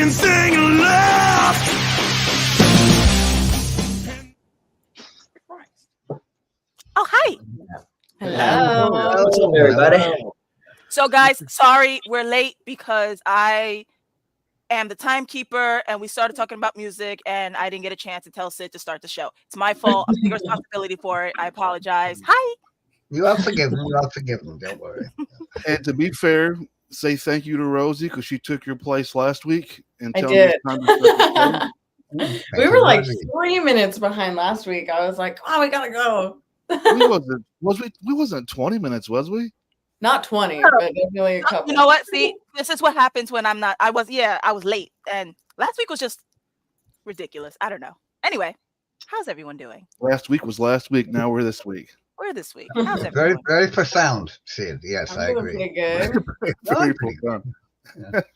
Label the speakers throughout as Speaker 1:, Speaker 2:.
Speaker 1: can sing and laugh.
Speaker 2: Oh, hi.
Speaker 3: Hello.
Speaker 4: What's up, everybody?
Speaker 2: So, guys, sorry we're late because I am the timekeeper and we started talking about music and I didn't get a chance to tell Sid to start the show. It's my fault. I'm taking responsibility for it. I apologize. Hi.
Speaker 5: You are forgiven. You are forgiven. Don't worry.
Speaker 6: And to be fair, say thank you to Rosie because she took your place last week. And
Speaker 3: I
Speaker 6: tell
Speaker 3: did.
Speaker 6: me it's time to start the show.
Speaker 3: We were like 3 minutes behind last week. I was like, oh, we gotta go.
Speaker 6: We wasn't 20 minutes, was we?
Speaker 3: Not 20, but definitely a couple.
Speaker 2: You know what? See, this is what happens when I'm not. I was late. And last week was just ridiculous. I don't know. Anyway, how's everyone doing?
Speaker 6: Last week was last week. Now we're this week.
Speaker 2: We're this week. How's everyone?
Speaker 5: Very, very profound, Sid. Yes, I agree.
Speaker 3: Pretty good.
Speaker 6: Very
Speaker 5: pretty
Speaker 6: profound.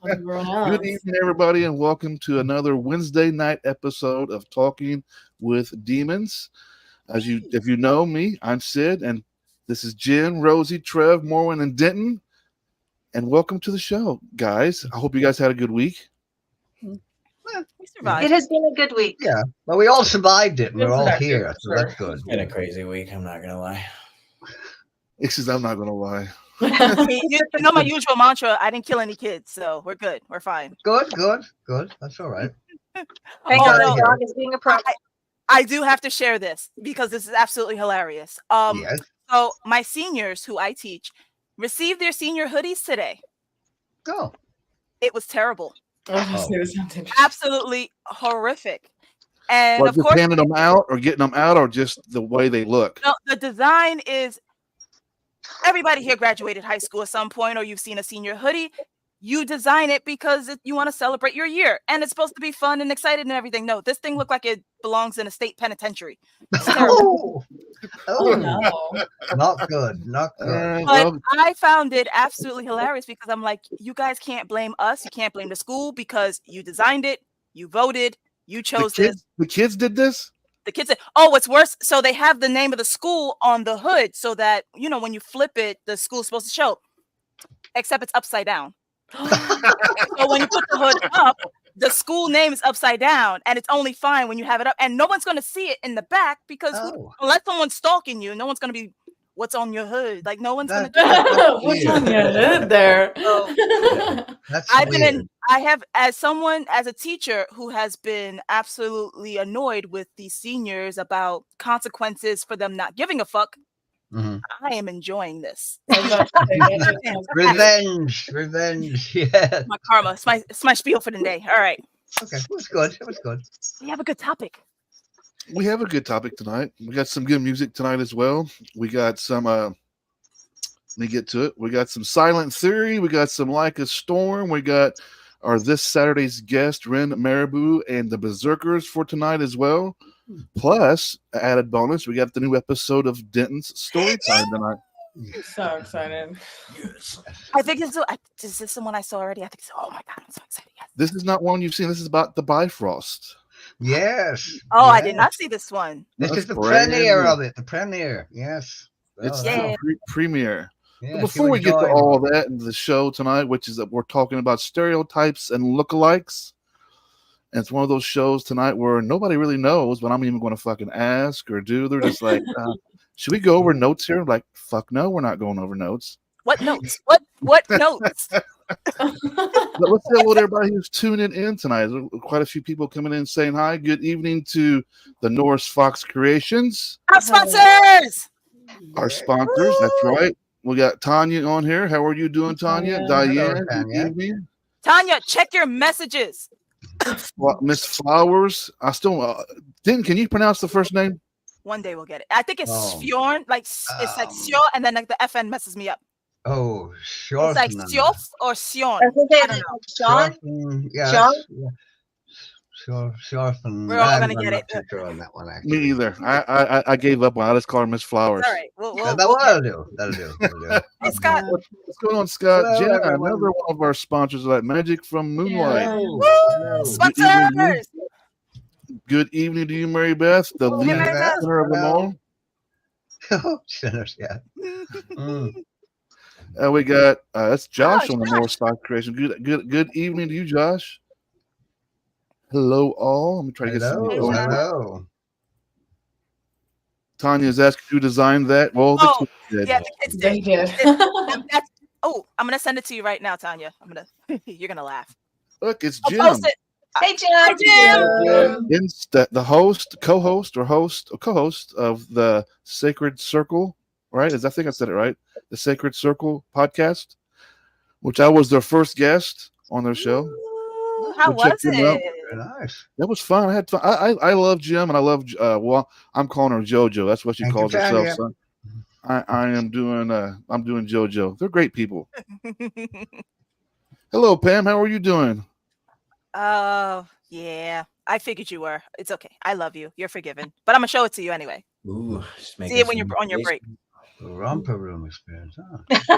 Speaker 3: Everyone else.
Speaker 6: Good evening, everybody, and welcome to another Wednesday night episode of Talking with Demons. If you know me, I'm Sid, and this is Jen, Rosie, Trev, Morwen, and Denton. And welcome to the show, guys. I hope you guys had a good week.
Speaker 2: Well, we survived.
Speaker 7: It has been a good week.
Speaker 5: Yeah, well, we all survived it. We're all here, so that's good.
Speaker 4: It's been a crazy week. I'm not gonna lie.
Speaker 6: It says I'm not gonna lie.
Speaker 2: I mean, you know my usual mantra. I didn't kill any kids, so we're good. We're fine.
Speaker 5: Good. That's all right.
Speaker 7: Thank God the dog is being a pro.
Speaker 2: I do have to share this because this is absolutely hilarious.
Speaker 5: Yes.
Speaker 2: So my seniors who I teach received their senior hoodies today.
Speaker 5: Go.
Speaker 2: It was terrible.
Speaker 3: Oh, it was something.
Speaker 2: Absolutely horrific. And
Speaker 6: Like
Speaker 2: of
Speaker 6: just
Speaker 2: course,
Speaker 6: handing them out or getting them out or just the way they look.
Speaker 2: no, the design is everybody here graduated high school at some point, or you've seen a senior hoodie. You design it because you want to celebrate your year, and it's supposed to be fun and excited and everything. No, this thing looked like it belongs in a state penitentiary.
Speaker 5: Oh,
Speaker 3: No.
Speaker 5: not good. Not good.
Speaker 2: But I found it absolutely hilarious because I'm like, you guys can't blame us. You can't blame the school because you designed it, you voted, you chose this.
Speaker 6: The kids did this?
Speaker 2: The kids said, oh, what's worse? So they have the name of the school on the hood so that, when you flip it, the school's supposed to show, except it's upside down. So when you put the hood up, the school name is upside down, and it's only fine when you have it up. And no one's going to see it in the back because unless someone's stalking you, no one's going to be, what's on your hood? Like, no one's going to do that.
Speaker 3: What's on your hood there?
Speaker 5: That's
Speaker 2: I have, as a teacher who has been absolutely annoyed with these seniors about consequences for them not giving a fuck.
Speaker 5: Mm-hmm.
Speaker 2: I am enjoying this.
Speaker 5: Revenge. Yeah.
Speaker 2: My karma. It's my spiel for the day. All right.
Speaker 5: Okay, it was good.
Speaker 2: We have a good topic.
Speaker 6: We have a good topic tonight. We got some good music tonight as well. We got some let me get to it. We got some Silent Theory. We got some Like a Storm. We got our this Saturday's guest, Ren Marabou, and the Berserkers for tonight as well. Plus, added bonus, we got the new episode of Denton's Storytime tonight.
Speaker 3: So excited.
Speaker 6: Yes.
Speaker 2: I think is this the one I saw already? I think so. Oh my god, I'm so excited. Yes.
Speaker 6: This is not one you've seen. This is about the Bifrost.
Speaker 5: Yes.
Speaker 2: Oh,
Speaker 5: yes.
Speaker 2: I did not see this one.
Speaker 5: This
Speaker 6: That's
Speaker 5: is the
Speaker 6: brand
Speaker 5: premiere
Speaker 6: new.
Speaker 5: of it. The premiere. Yes.
Speaker 6: It's
Speaker 2: Yeah.
Speaker 6: the premiere.
Speaker 5: Yeah,
Speaker 6: Before we get to all of that into the show tonight, which is that we're talking about stereotypes and lookalikes. And it's one of those shows tonight where nobody really knows what I'm even going to fucking ask or do. They're just like, should we go over notes here? I'm like, fuck no, we're not going over notes.
Speaker 2: What notes? What notes?
Speaker 6: But let's say hello to everybody who's tuning in tonight. There's quite a few people coming in saying hi. Good evening to the Norris Fox Creations.
Speaker 2: Our sponsors!
Speaker 6: Our sponsors, that's right. We got Tanya on here. How are you doing, Tanya? Diane, good evening.
Speaker 2: Tanya, check your messages.
Speaker 6: Miss Flowers. I still didn't. Can you pronounce the first name?
Speaker 2: One day we'll get it. I think it's Fjorn. Like it's like Sjor, and then like the FN messes me up.
Speaker 5: Oh, sure.
Speaker 2: It's like Sjof or Sion.
Speaker 7: I think
Speaker 2: I don't know.
Speaker 7: Sean.
Speaker 5: Yeah.
Speaker 7: Sean?
Speaker 5: Sure.
Speaker 2: We're all gonna get it.
Speaker 5: Not too sure on that one, actually.
Speaker 6: Me either. I gave up on it. I just call her Miss Flowers.
Speaker 2: All right.
Speaker 5: That'll do.
Speaker 2: Hey, Scott.
Speaker 6: What's going on, Scott?
Speaker 5: Hello,
Speaker 6: Jenna,
Speaker 5: everyone.
Speaker 6: another one of our sponsors of that Magic from Moonlight.
Speaker 2: Woo! Sponsors.
Speaker 6: Good evening to you, Mary Beth, the lead
Speaker 2: Mary Beth.
Speaker 6: center of them all.
Speaker 5: Oh, sinners, yeah.
Speaker 6: We got that's Josh
Speaker 2: Oh,
Speaker 6: on the
Speaker 2: Josh.
Speaker 6: North Stock Creation. Good evening to you, Josh. Hello, all. Let me try to get some.
Speaker 5: Hello, hello.
Speaker 6: Tanya's asking who designed that. Well, the kids did.
Speaker 2: Yeah, the kids
Speaker 3: They
Speaker 2: did.
Speaker 3: did.
Speaker 2: I'm gonna send it to you right now, Tanya. You're gonna laugh.
Speaker 6: Look, it's
Speaker 2: I'll
Speaker 6: Jim.
Speaker 2: post it.
Speaker 7: Hey, Jim.
Speaker 2: Hi, Jim.
Speaker 6: The host, co-host, or co-host of the Sacred Circle, right? I think I said it right. The Sacred Circle podcast, which I was their first guest on their show.
Speaker 2: Ooh, how
Speaker 6: So check
Speaker 2: was
Speaker 6: them out.
Speaker 2: it?
Speaker 5: Very nice.
Speaker 6: That was fun. I had fun. I love Jim, and I love. Well, I'm calling her JoJo. That's what she
Speaker 5: Thank you,
Speaker 6: calls herself.
Speaker 5: Tanya.
Speaker 6: So I am doing. I'm doing JoJo. They're great people. Hello, Pam. How are you doing?
Speaker 2: Oh, yeah. I figured you were. It's okay. I love you. You're forgiven. But I'm gonna show it to you anyway.
Speaker 4: Ooh, just making
Speaker 2: See it when
Speaker 4: some
Speaker 2: you're on your break.
Speaker 5: Romper room experience, huh?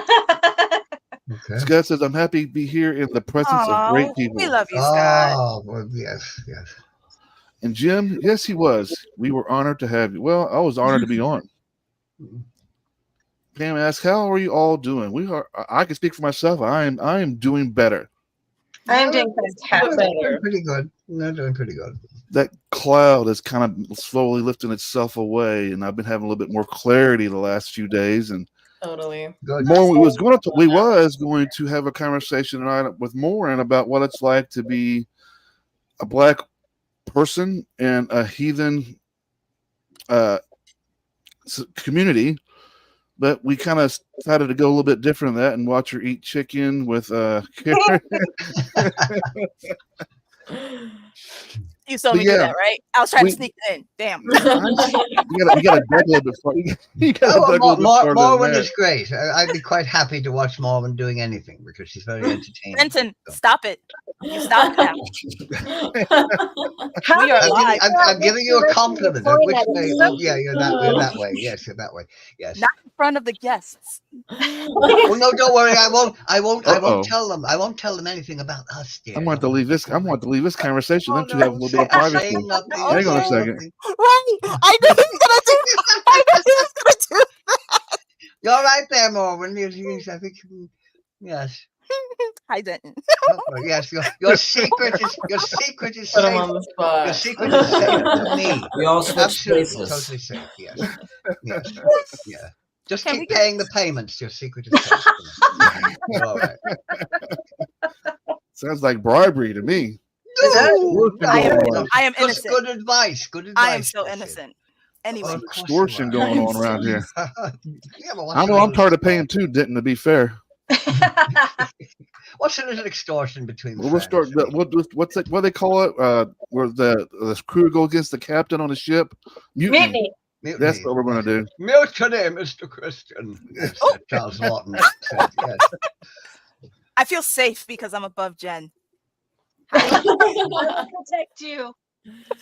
Speaker 5: Okay.
Speaker 6: Scott says, "I'm happy to be here in the presence of great
Speaker 2: Aw,
Speaker 6: people."
Speaker 2: we love you, Scott.
Speaker 5: Oh, well, yes, yes.
Speaker 6: And Jim, yes, he was. We were honored to have you. Well, I was honored to be on. Pam asked, "How are you all doing?" We are. I can speak for myself. I am doing better.
Speaker 7: I am doing fantastic.
Speaker 5: Doing pretty good. No, doing pretty good.
Speaker 6: That cloud is kind of slowly lifting itself away, and I've been having a little bit more clarity the last few days. And
Speaker 3: Totally.
Speaker 5: Good.
Speaker 6: we was going to have a conversation tonight with Morwen about what it's like to be a Black person in a heathen community. But we kind of decided to go a little bit different than that and watch her eat chicken with
Speaker 2: You saw me do that, right? I was trying to sneak it in. Damn.
Speaker 6: you gotta dig a little bit far. You gotta dig a little bit farther than
Speaker 5: Morwen
Speaker 6: that.
Speaker 5: is great. I'd be quite happy to watch Morwen doing anything because she's very entertaining.
Speaker 2: Denton, stop it. You stop it now.
Speaker 7: How
Speaker 2: We are
Speaker 7: did you
Speaker 2: live.
Speaker 5: I'm giving you a compliment.
Speaker 7: Before
Speaker 5: Which
Speaker 7: that,
Speaker 5: way?
Speaker 7: it's so
Speaker 5: Yeah, you're that way. Yes, you're that way. Yes.
Speaker 2: Not in front of the guests.
Speaker 5: Oh no, don't worry. I won't
Speaker 6: Uh-oh.
Speaker 5: tell them. I won't tell them anything about us, dear.
Speaker 6: I'm going to leave this conversation.
Speaker 5: Oh,
Speaker 6: Them two have a little bit of privacy.
Speaker 5: Say nothing,
Speaker 6: Hang on a
Speaker 5: say
Speaker 6: second.
Speaker 5: nothing.
Speaker 2: Right. I knew he was gonna do that. I knew he was gonna do that.
Speaker 5: You're right there, Morwen. I think. Yes.
Speaker 2: Hi, Denton.
Speaker 5: Oh, yes. Your secret is
Speaker 3: Put him
Speaker 5: safe.
Speaker 3: on the spot.
Speaker 5: Your secret is safe to me.
Speaker 4: We all switch
Speaker 5: Absolutely,
Speaker 4: places.
Speaker 5: totally safe. Yes. Yes. Yeah. Just
Speaker 2: Can we
Speaker 5: keep
Speaker 2: get-
Speaker 5: paying the payments. Your secret is safe. You're all right.
Speaker 6: Sounds like bribery to me.
Speaker 5: No,
Speaker 2: I am
Speaker 5: no,
Speaker 2: I am
Speaker 5: just
Speaker 2: innocent.
Speaker 5: good advice. Good advice.
Speaker 2: I am so
Speaker 5: that's it.
Speaker 2: innocent. Anyway,
Speaker 5: Of course you
Speaker 6: Extortion
Speaker 5: are.
Speaker 6: going on around here.
Speaker 5: Yeah, but what's
Speaker 6: I
Speaker 5: a
Speaker 6: know I'm
Speaker 5: little
Speaker 6: tired of paying too, Denton, to be fair.
Speaker 5: What's a little extortion between
Speaker 6: Well, we'll
Speaker 5: friends?
Speaker 6: start. What do they call it? Where the crew go against the captain on the ship? Mutiny.
Speaker 7: Mutiny.
Speaker 6: That's what we're going to do.
Speaker 5: Mutiny, Mr. Christian. Yes, Charles Lawton said, yes.
Speaker 2: I feel safe because I'm above Jen.
Speaker 7: I'll protect you.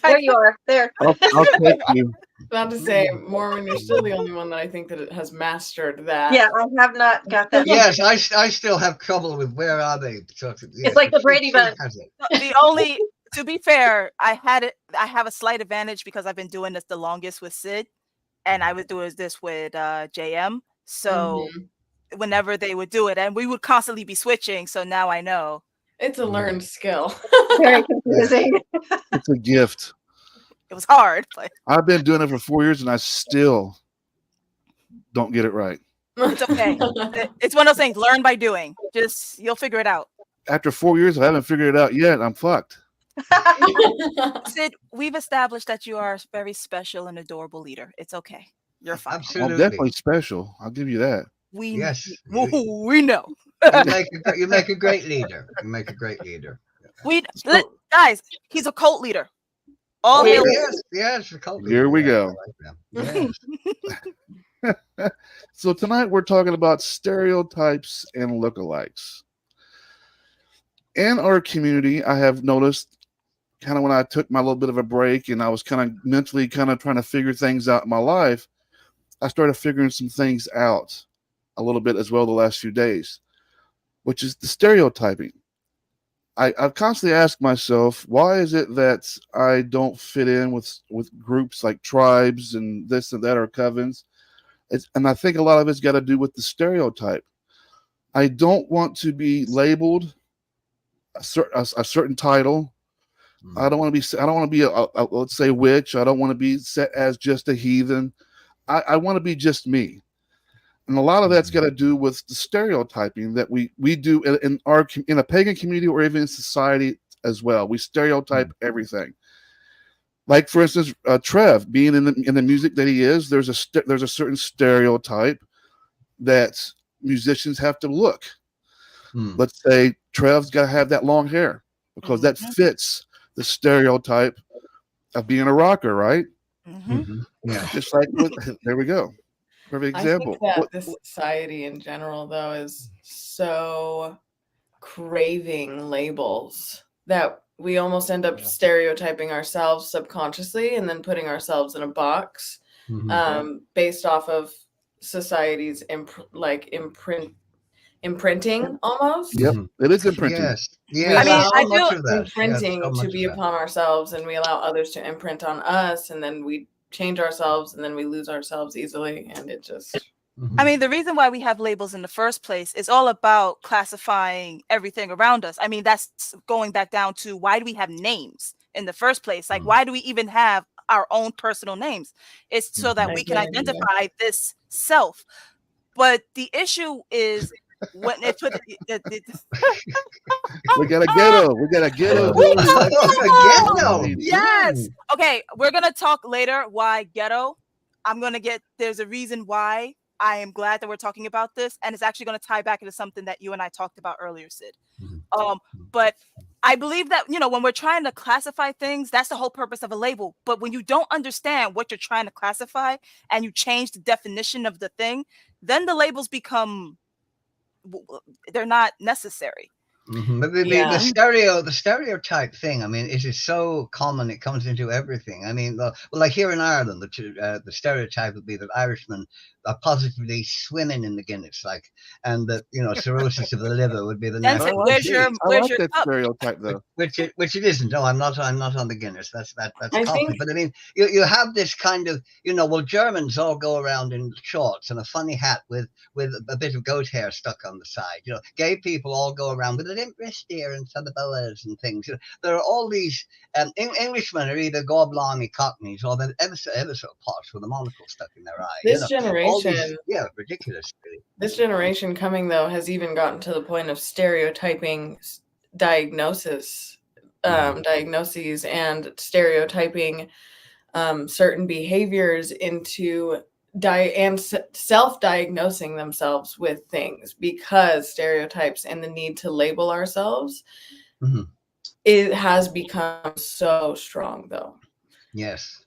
Speaker 7: There you are. There.
Speaker 6: I'll take you.
Speaker 3: Not to say, Morwen, you're still the only one that I think that it has mastered that.
Speaker 7: Yeah, I have not got that.
Speaker 5: Yes, I still have trouble with where are they? So, yes,
Speaker 7: It's like the
Speaker 5: she
Speaker 7: Brady Bunch.
Speaker 5: has it.
Speaker 2: The only, to be fair, I have a slight advantage because I've been doing this the longest with Sid, and I was doing this with JM. So whenever they would do it, and we would constantly be switching. So now I know.
Speaker 3: It's a learned skill.
Speaker 7: Very confusing.
Speaker 6: It's a gift.
Speaker 2: It was hard, but
Speaker 6: I've been doing it for 4 years, and I still don't get it right.
Speaker 2: it's okay. It's one of those things. Learn by doing. Just you'll figure it out.
Speaker 6: After 4 years, I haven't figured it out yet. I'm fucked.
Speaker 2: Sid, we've established that you are a very special and adorable leader. It's okay. You're fine.
Speaker 5: Absolutely.
Speaker 6: I'm definitely special. I'll give you that.
Speaker 2: We
Speaker 5: Yes.
Speaker 2: we know.
Speaker 5: You make a great leader. You make a great leader.
Speaker 2: Guys, he's a cult leader. All hail.
Speaker 5: Yes, the cult
Speaker 6: Here
Speaker 5: leader.
Speaker 6: we
Speaker 5: Yes,
Speaker 6: go.
Speaker 5: I like that. Yes.
Speaker 6: So tonight we're talking about stereotypes and lookalikes. In our community, I have noticed kind of when I took my little bit of a break and I was kind of mentally kind of trying to figure things out in my life, I started figuring some things out a little bit as well the last few days, which is the stereotyping. I've constantly asked myself, why is it that I don't fit in with groups like tribes and this and that or covens? And I think a lot of it's got to do with the stereotype. I don't want to be labeled a certain title. I don't want to be a let's say witch. I don't want to be set as just a heathen. I want to be just me. And a lot of that's got to do with the stereotyping that we do in a pagan community or even in society as well. We stereotype everything. Like for instance, Trev being in the music that he is, there's a certain stereotype that musicians have to look. Let's say Trev's got to have that long hair because that fits the stereotype of being a rocker, right?
Speaker 5: Yeah.
Speaker 6: Just like there we go. Perfect example.
Speaker 3: I think that the society in general, though, is so craving labels that we almost end up stereotyping ourselves subconsciously and then putting ourselves in a box based off of society's imprinting almost.
Speaker 6: Yep, it is imprinting.
Speaker 5: Yes.
Speaker 3: We
Speaker 5: Yeah.
Speaker 3: allow
Speaker 2: I feel
Speaker 3: imprinting
Speaker 5: so much
Speaker 3: to be
Speaker 5: of that.
Speaker 3: upon ourselves, and we allow others to imprint on us, and then we change ourselves, and then we lose ourselves easily, and it just.
Speaker 2: I mean, the reason why we have labels in the first place is all about classifying everything around us. I mean, that's going back down to why do we have names in the first place? Like, why do we even have our own personal names? It's so that we can identify this self. But the issue is when it's with
Speaker 6: we got a ghetto. We got a ghetto.
Speaker 5: Ghetto.
Speaker 2: Yes. Okay, we're gonna talk later why ghetto. There's a reason why I am glad that we're talking about this, and it's actually going to tie back into something that you and I talked about earlier, Sid. But I believe that, when we're trying to classify things, that's the whole purpose of a label. But when you don't understand what you're trying to classify and you change the definition of the thing, then the labels they're not necessary.
Speaker 5: But the stereotype thing, I mean, it is so common. It comes into everything. I mean, well, like here in Ireland, the stereotype would be that Irishmen are positively swimming in the Guinness, and that cirrhosis of the liver would be the next.
Speaker 2: Where's your
Speaker 6: that
Speaker 2: cup?
Speaker 6: stereotype though?
Speaker 5: Which it isn't. No, I'm not on the Guinness. That's coffee. But I mean, you have this kind of well, Germans all go around in shorts and a funny hat with a bit of goat hair stuck on the side. Gay people all go around with a limp wrist here and some boas and things. There are all these Englishmen are either gobblongy cockneys or they're ever so posh with a monocle stuck in their eye.
Speaker 3: This generation,
Speaker 5: ridiculous. Really.
Speaker 3: This generation coming though has even gotten to the point of stereotyping diagnoses and stereotyping certain behaviors into self-diagnosing themselves with things because stereotypes and the need to label ourselves it has become so strong though.
Speaker 5: Yes.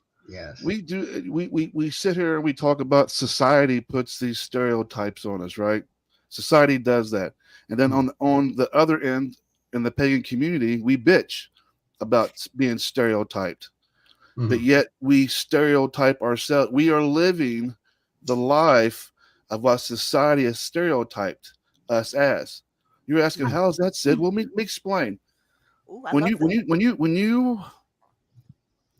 Speaker 6: We do. We sit here and we talk about society puts these stereotypes on us, right? Society does that, and then on the other end, in the pagan community, we bitch about being stereotyped, but yet we stereotype ourselves. We are living the life of what society has stereotyped us as. You're asking, how is that, Sid? Well, let me explain.
Speaker 2: Ooh,
Speaker 6: When you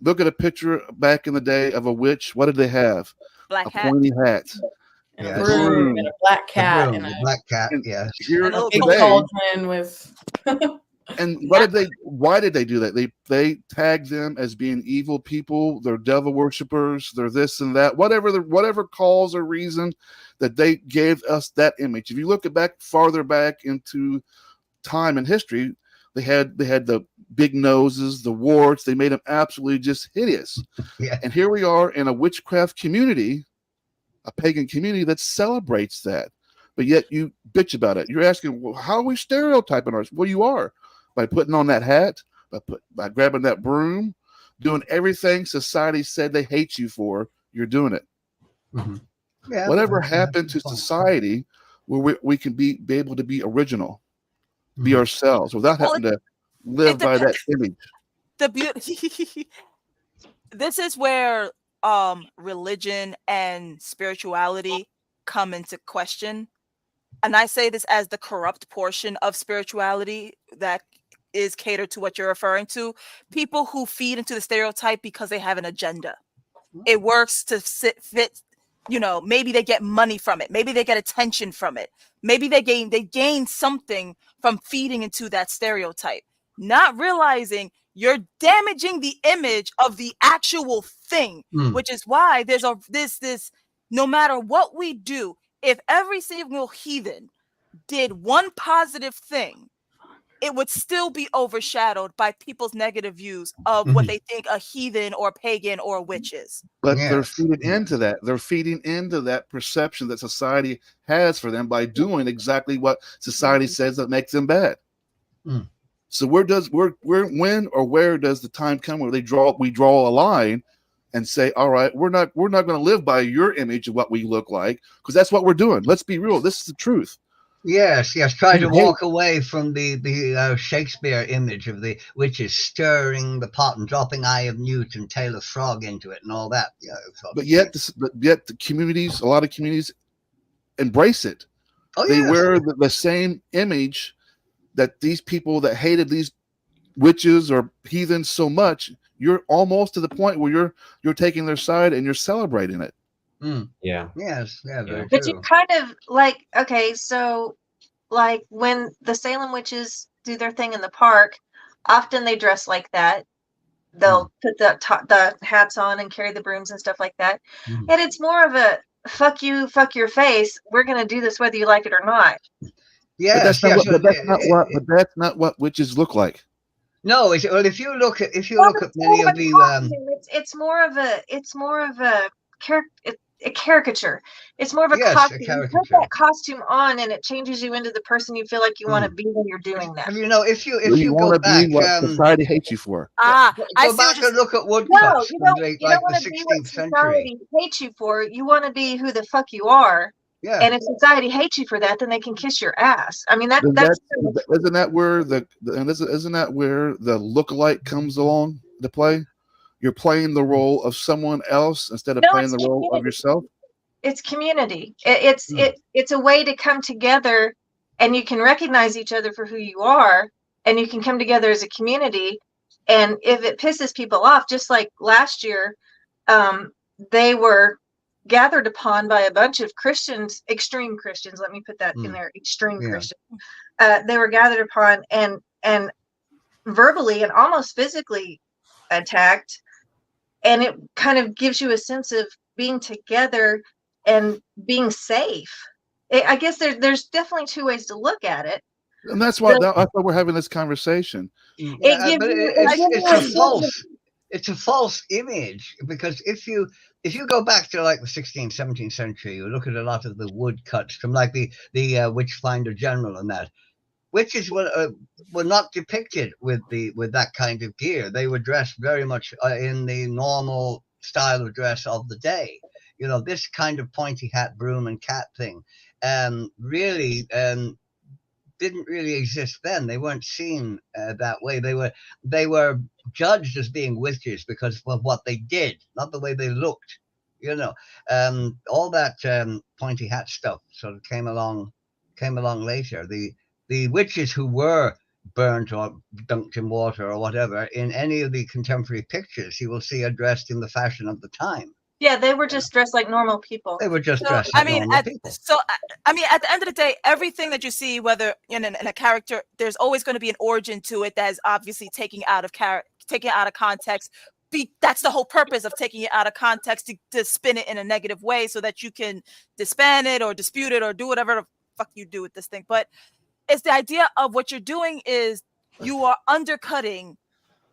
Speaker 6: look at a picture back in the day of a witch, what did they have?
Speaker 2: Black
Speaker 6: a
Speaker 2: hat.
Speaker 6: pointy hat.
Speaker 3: And a broom and a black cat and a
Speaker 5: black cat. Yes.
Speaker 6: Here
Speaker 2: And a little
Speaker 3: big
Speaker 6: today,
Speaker 3: cauldron with.
Speaker 6: and why did they do that? They tagged them as being evil people. They're devil worshippers. They're this and that. Whatever cause or reason that they gave us that image. If you look farther back into time and history, they had the big noses, the warts. They made them absolutely just hideous.
Speaker 5: Yeah.
Speaker 6: And here we are in a witchcraft community, a pagan community that celebrates that. But yet you bitch about it. You're asking, well, how are we stereotyping ourselves? Well, you are by putting on that hat, by grabbing that broom, doing everything society said they hate you for. You're doing it.
Speaker 5: Yeah,
Speaker 6: Whatever happened to society where we can be able to be original, be ourselves without having to live by that image.
Speaker 2: The beauty. This is where religion and spirituality come into question. And I say this as the corrupt portion of spirituality that is catered to what you're referring to. People who feed into the stereotype because they have an agenda. It works to fit, maybe they get money from it. Maybe they get attention from it. Maybe they gain something from feeding into that stereotype. Not realizing you're damaging the image of the actual thing, which is why there's this no matter what we do, if every single heathen did one positive thing, it would still be overshadowed by people's negative views of what they think a heathen or pagan or a witch is.
Speaker 6: But they're feeding into that. They're feeding into that perception that society has for them by doing exactly what society says that makes them bad. So where does the time come where we draw a line and say, all right, we're not going to live by your image of what we look like, because that's what we're doing. Let's be real. This is the truth.
Speaker 5: Yes. Try to walk away from the Shakespeare image of the witches stirring the pot and dropping Eye of Newt and Tail of Frog into it and all that.
Speaker 6: But yet the communities, a lot of communities, embrace it. They wear the same image that these people that hated these witches or heathens so much. You're almost to the point where you're taking their side and you're celebrating it.
Speaker 4: Yeah.
Speaker 5: Yes. Yeah. Very
Speaker 7: But
Speaker 5: true.
Speaker 7: you kind of like, okay, so like when the Salem witches do their thing in the park, often they dress like that. They'll put the hats on and carry the brooms and stuff like that. And it's more of a fuck you, fuck your face. We're going to do this whether you like it or not.
Speaker 5: Yes.
Speaker 6: But that's not what witches look like.
Speaker 5: No, if you look at many of the
Speaker 7: it's more of a caricature. It's more of a costume. You put that costume on, and it changes you into the person you feel like you want to be when you're doing that.
Speaker 5: You know, if you
Speaker 6: want
Speaker 5: go
Speaker 6: to
Speaker 5: back,
Speaker 6: be what society hates you for.
Speaker 5: go back and look at woodcuts from the 16th century.
Speaker 7: Society hates you for. You want to be who the fuck you are.
Speaker 5: Yeah.
Speaker 7: And if society hates you for that, then they can kiss your ass. I mean,
Speaker 6: isn't that where the lookalike comes along to play? You're playing the role of someone else instead of playing the role of yourself.
Speaker 7: It's community. It's a way to come together, and you can recognize each other for who you are, and you can come together as a community. And if it pisses people off, just like last year, they were gathered upon by a bunch of Christians, extreme Christians. Let me put that in there, extreme Christians. They were gathered upon and verbally and almost physically attacked. And it kind of gives you a sense of being together and being safe. I guess there's definitely two ways to look at it.
Speaker 6: And that's why we're having this conversation.
Speaker 5: It's a false image, because if you go back to like the 16th, 17th century, you look at a lot of the woodcuts from like the Witchfinder General and that. Witches were not depicted with that kind of gear. They were dressed very much in the normal style of dress of the day. You know, this kind of pointy hat, broom, and cat thing really didn't really exist then. They weren't seen that way. They were judged as being witches because of what they did, not the way they looked. You know, all that pointy hat stuff sort of came along later. The witches who were burnt or dunked in water or whatever, in any of the contemporary pictures, you will see are dressed in the fashion of the time.
Speaker 7: Yeah, they were just dressed like normal people.
Speaker 5: They were just dressed like normal people.
Speaker 2: So, I mean, at the end of the day, everything that you see, whether in a character, there's always going to be an origin to it that is obviously taken out of context. That's the whole purpose of taking it out of context, to spin it in a negative way so that you can disband it or dispute it or do whatever the fuck you do with this thing. But it's the idea of what you're doing is you are undercutting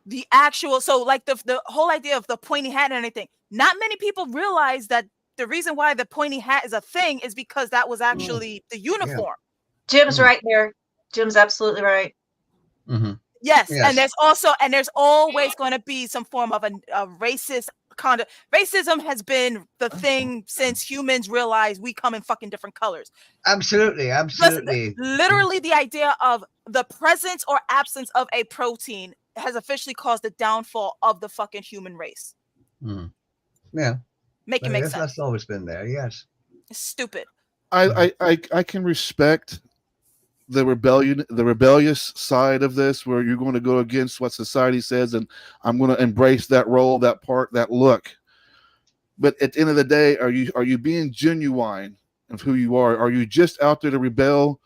Speaker 2: the actual. So like the whole idea of the pointy hat and anything. Not many people realize that the reason why the pointy hat is a thing is because that was actually the uniform.
Speaker 7: Jim's right there. Jim's absolutely right.
Speaker 2: Yes, and there's always going to be some form of a racist conduct. Racism has been the thing since humans realized we come in fucking different colors.
Speaker 5: Absolutely.
Speaker 2: Literally, the idea of the presence or absence of a protein has officially caused the downfall of the fucking human race.
Speaker 5: Yeah,
Speaker 2: make sense.
Speaker 5: That's always been there. Yes,
Speaker 2: it's stupid.
Speaker 6: I can respect the rebellious side of this, where you're going to go against what society says, and I'm going to embrace that role, that part, that look. But at the end of the day, are you being genuine of who you are? Are you just out there to rebel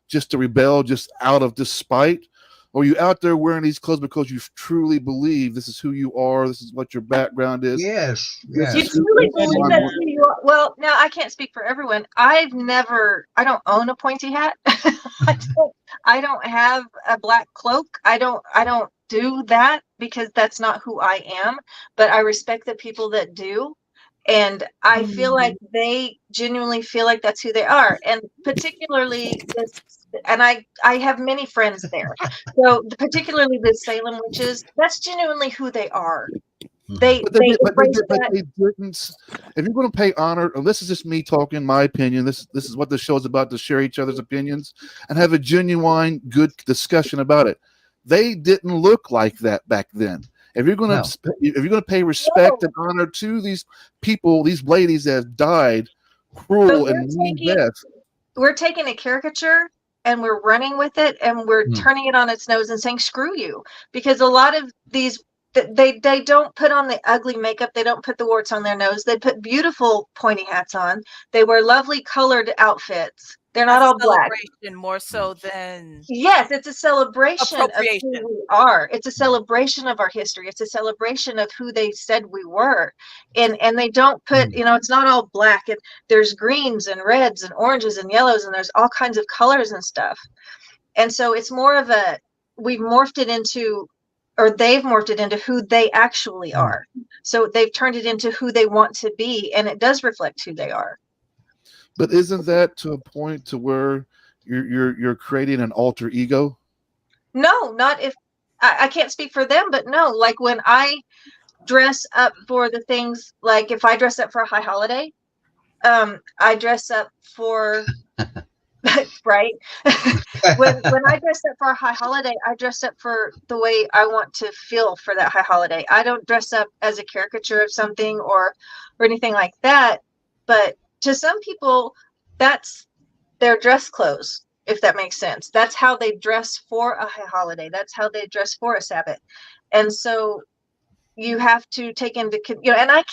Speaker 6: just to rebel, just out of despite, Or are you out there wearing these clothes because you truly believe this is who you are, this is what your background is?
Speaker 5: Yes.
Speaker 7: You
Speaker 5: Yes.
Speaker 7: truly believe that's who you are. Well, now I can't speak for everyone. I don't own a pointy hat. I don't have a black cloak. I don't do that because that's not who I am. But I respect the people that do. And I feel like they genuinely feel like that's who they are. And particularly this, and I have many friends there. So particularly the Salem witches, that's genuinely who they are. They embrace that.
Speaker 6: They didn't. If you're going to pay honor, and this is just me talking, my opinion. This is what the show is about, to share each other's opinions and have a genuine, good discussion about it. They didn't look like that back then. If you're going to pay respect and honor to these people, these ladies that have died cruel and mean death,
Speaker 7: we're taking a caricature and we're running with it and we're turning it on its nose and saying screw you, because a lot of these they don't put on the ugly makeup, they don't put the warts on their nose, they put beautiful pointy hats on, they wear lovely colored outfits. They're not all black.
Speaker 2: More so than
Speaker 7: yes, it's a celebration of who we are. It's a celebration of our history. It's a celebration of who they said we were, and they don't put it's not all black. There's greens and reds and oranges and yellows and there's all kinds of colors and stuff. And so it's more of they've morphed it into who they actually are. So they've turned it into who they want to be, and it does reflect who they are.
Speaker 6: But isn't that to a point to where you're creating an alter ego?
Speaker 7: No, not if I can't speak for them, but no, like when I dress up for the things, like if I dress up for a high holiday, I dress up for right. when I dress up for a high holiday, I dress up for the way I want to feel for that high holiday. I don't dress up as a caricature of something or anything like that. But to some people, that's their dress clothes, if that makes sense. That's how they dress for a high holiday. That's how they dress for a Sabbath. And so you have to take into, and I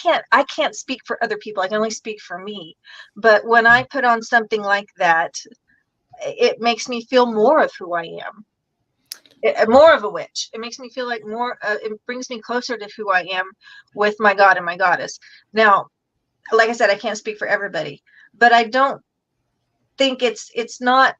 Speaker 7: can't speak for other people. I can only speak for me. But when I put on something like that, it makes me feel more of who I am. More of a witch. It makes me feel like more, it brings me closer to who I am with my God and my goddess. Now, like I said, I can't speak for everybody, but I don't think it's not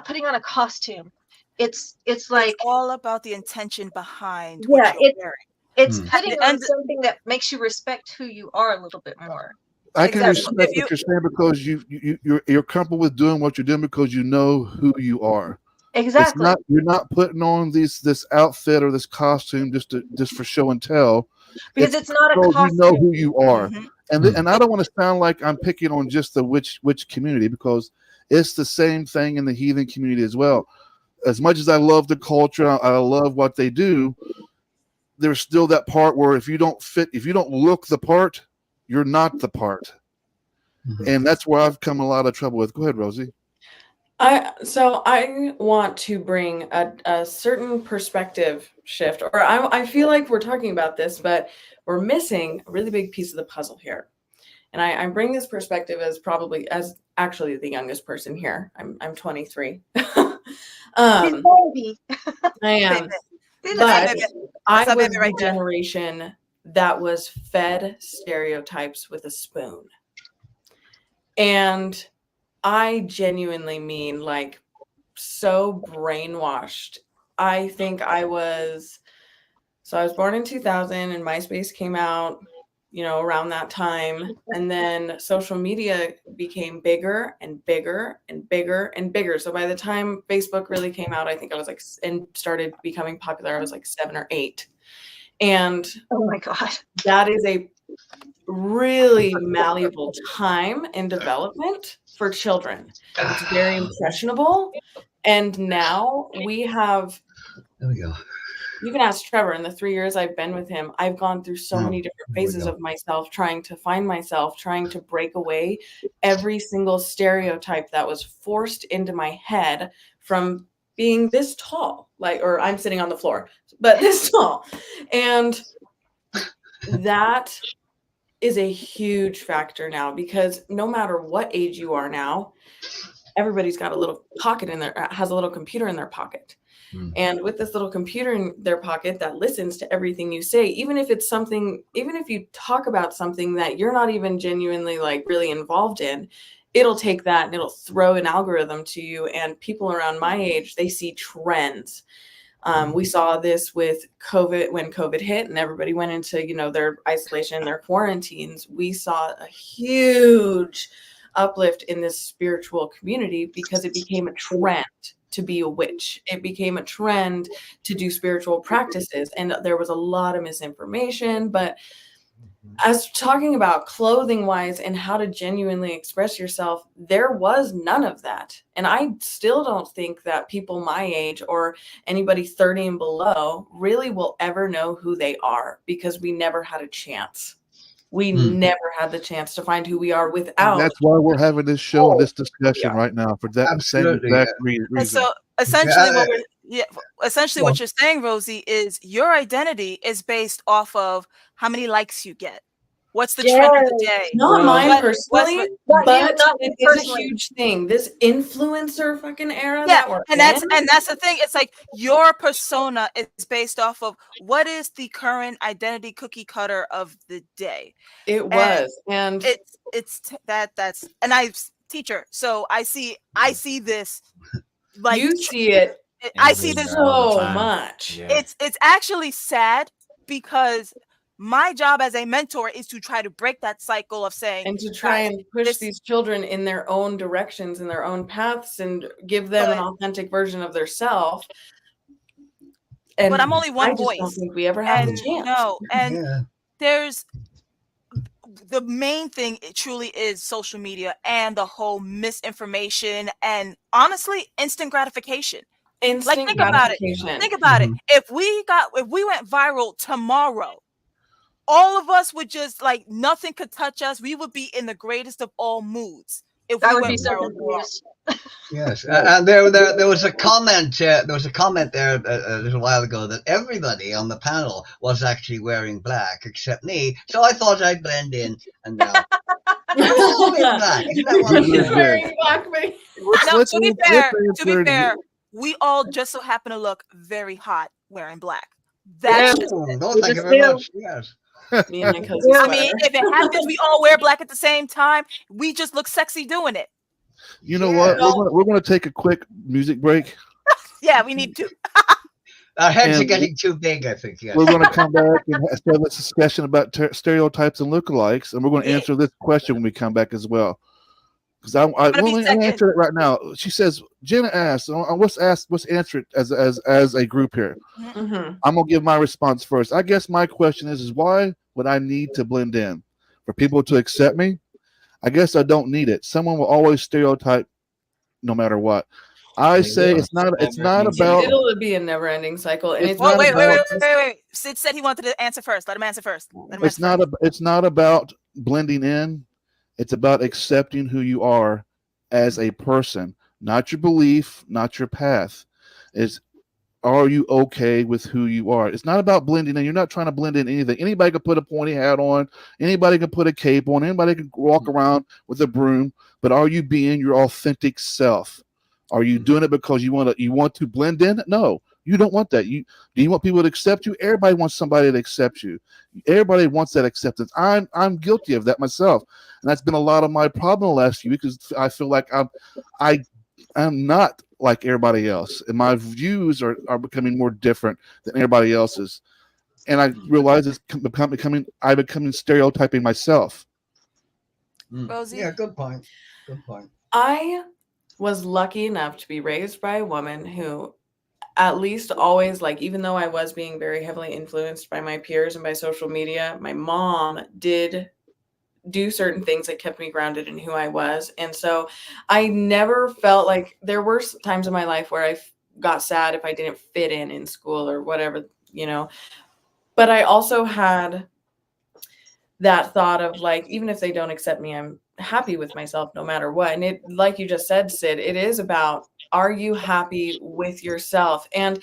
Speaker 7: putting on a costume. It's like
Speaker 2: it's all about the intention behind
Speaker 7: what
Speaker 2: you're wearing.
Speaker 7: It's putting on something that makes you respect who you are a little bit more.
Speaker 6: I can respect what you're saying because you're comfortable with doing what you're doing because you know who you are.
Speaker 7: Exactly.
Speaker 6: You're not putting on this outfit or this costume just for show and tell.
Speaker 7: Because it's not a costume.
Speaker 6: You know who you are. And I don't want to sound like I'm picking on just the witch community, because it's the same thing in the heathen community as well. As much as I love the culture, I love what they do, there's still that part where if you don't look the part, you're not the part. And that's where I've come a lot of trouble with. Go ahead, Rosie.
Speaker 3: I want to bring a certain perspective shift, or I feel like we're talking about this, but we're missing a really big piece of the puzzle here. And I bring this perspective as actually the youngest person here. I'm 23. I am. But I was the generation that was fed stereotypes with a spoon. And I genuinely mean like so brainwashed. I think I was born in 2000 and MySpace came out, around that time. And then social media became bigger and bigger and bigger and bigger. So by the time Facebook really came out, I think I was and started becoming popular, I was 7 or 8. And
Speaker 7: oh my God,
Speaker 3: that is a really malleable time in development for children. It's very impressionable. And now we have,
Speaker 5: there we go.
Speaker 3: You can ask Trevor, in the 3 years I've been with him, I've gone through so many different phases of myself, trying to find myself, trying to break away every single stereotype that was forced into my head from being this tall, or I'm sitting on the floor, but this tall. And that is a huge factor now, because no matter what age you are now, everybody's got a little pocket in there, has a little computer in their pocket. And with this little computer in their pocket that listens to everything you say, even if it's something, even if you talk about something that you're not even genuinely like really involved in, it'll take that and it'll throw an algorithm to you. And people around my age, they see trends. We saw this with COVID when COVID hit and everybody went into, you know, their isolation, their quarantines. We saw a huge uplift in this spiritual community because it became a trend to be a witch. It became a trend to do spiritual practices. And there was a lot of misinformation, but as talking about clothing wise and how to genuinely express yourself, there was none of that. And I still don't think that people my age or anybody 30 and below really will ever know who they are because we never had a chance. We never had the chance to find who we are without.
Speaker 6: And that's why we're having this show and this discussion right now for that same exact reason.
Speaker 2: And so essentially what you're saying, Rosie, is your identity is based off of how many likes you get. What's the trend of the day?
Speaker 3: Not mine personally, but it is a
Speaker 7: personally.
Speaker 3: huge thing. This influencer fucking era
Speaker 2: Yeah,
Speaker 3: that we're
Speaker 2: and that's the thing. It's like your persona is based off of what is the current identity cookie cutter of the day.
Speaker 3: It was, and
Speaker 2: that's and I teacher, so I see this like
Speaker 3: you see it.
Speaker 2: I see this
Speaker 3: so much.
Speaker 4: Yeah.
Speaker 2: It's actually sad because my job as a mentor is to try to break that cycle of saying
Speaker 3: and to try and push these children in their own directions, in their own paths, and give them an authentic version of their self. And
Speaker 2: but I'm only one voice.
Speaker 3: I don't think we ever have the chance.
Speaker 2: No, and there's the main thing. It truly is social media and the whole misinformation and honestly, instant gratification. Think about it. Think about it. If we went viral tomorrow, all of us would just like nothing could touch us. We would be in the greatest of all moods. If
Speaker 7: That
Speaker 2: we
Speaker 7: would
Speaker 2: went
Speaker 7: be so
Speaker 2: viral tomorrow.
Speaker 7: confused.
Speaker 5: Yes, and there was a comment. There was a comment there a little while ago that everybody on the panel was actually wearing black except me. So I thought I'd blend in and now. All wearing black. Isn't that wonderful?
Speaker 3: Wearing black, baby.
Speaker 2: No, to be fair, we all just so happen to look very hot wearing black. That's just it.
Speaker 5: No, thank you very much. Yes.
Speaker 2: I mean, if it happens, we all wear black at the same time. We just look sexy doing it.
Speaker 6: You know what? We're going to take a quick music break.
Speaker 2: Yeah, we need to.
Speaker 6: Our
Speaker 5: heads are getting too big, I think. Yes.
Speaker 6: We're going to come back and have this discussion about stereotypes and lookalikes, and we're going to answer this question when we come back as well. Because I answer it right now. She says, Jenna asked, let's answer it as a group here.
Speaker 3: Mm-hmm.
Speaker 6: I'm going to give my response first. I guess my question is why would I need to blend in? For people to accept me? I guess I don't need it. Someone will always stereotype no matter what. I say it's not about.
Speaker 3: It'll be a never-ending cycle. And it's
Speaker 2: wait. Sid said he wanted to answer first. Let him answer first.
Speaker 6: It's not about blending in. It's about accepting who you are as a person, not your belief, not your path. Are you okay with who you are? It's not about blending in. You're not trying to blend in anything. Anybody can put a pointy hat on. Anybody can put a cape on. Anybody can walk around with a broom. But are you being your authentic self? Are you doing it because you want to blend in? No, you don't want that. Do you want people to accept you? Everybody wants somebody to accept you. Everybody wants that acceptance. I'm guilty of that myself, and that's been a lot of my problem the last few weeks. Because I feel like I'm not like everybody else, and my views are becoming more different than everybody else's. And I realize it's becoming stereotyping myself.
Speaker 2: Rosie?
Speaker 5: Yeah, good point. Good point.
Speaker 3: I was lucky enough to be raised by a woman who at least always, like, even though I was being very heavily influenced by my peers and by social media, my mom did do certain things that kept me grounded in who I was. And so I never felt like there were times in my life where I got sad if I didn't fit in school or whatever, but I also had that thought of like, even if they don't accept me, I'm happy with myself no matter what. And it, like you just said, Sid, it is about, are you happy with yourself? And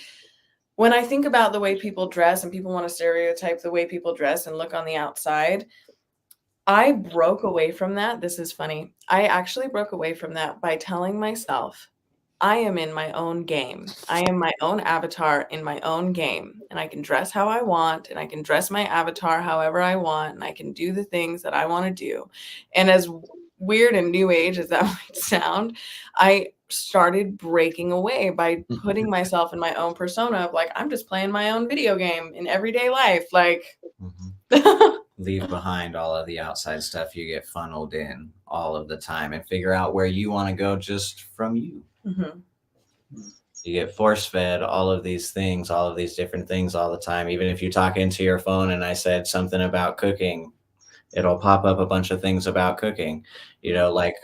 Speaker 3: when I think about the way people dress and people want to stereotype the way people dress and look on the outside, I broke away from that. This is funny. I actually broke away from that by telling myself I am in my own game. I am my own avatar in my own game, and I can dress how I want, and I can dress my avatar however I want, and I can do the things that I want to do. And as weird and new age as that might sound, I started breaking away by putting myself in my own persona of like, I'm just playing my own video game in everyday life. Like,
Speaker 4: leave behind all of the outside stuff. You get funneled in all of the time and figure out where you want to go just from you. You get force fed all of these things, all of these different things all the time. Even if you talk into your phone and I said something about cooking, it'll pop up a bunch of things about cooking, you know, like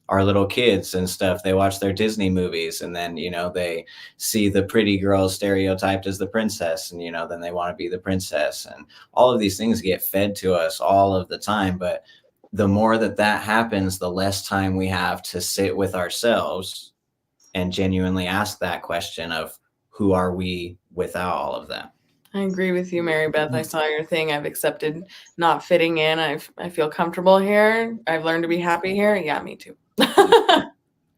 Speaker 4: our little kids and stuff. They watch their Disney movies and then, you know, they see the pretty girl stereotyped as the princess and, you know, then they want to be the princess. And all of these things get fed to us all of the time. But the more that happens, the less time we have to sit with ourselves and genuinely ask that question of who are we without all of that.
Speaker 3: I agree with you, Mary Beth. I saw your thing. I've accepted not fitting in. I feel comfortable here. I've learned to be happy here. Yeah, me too.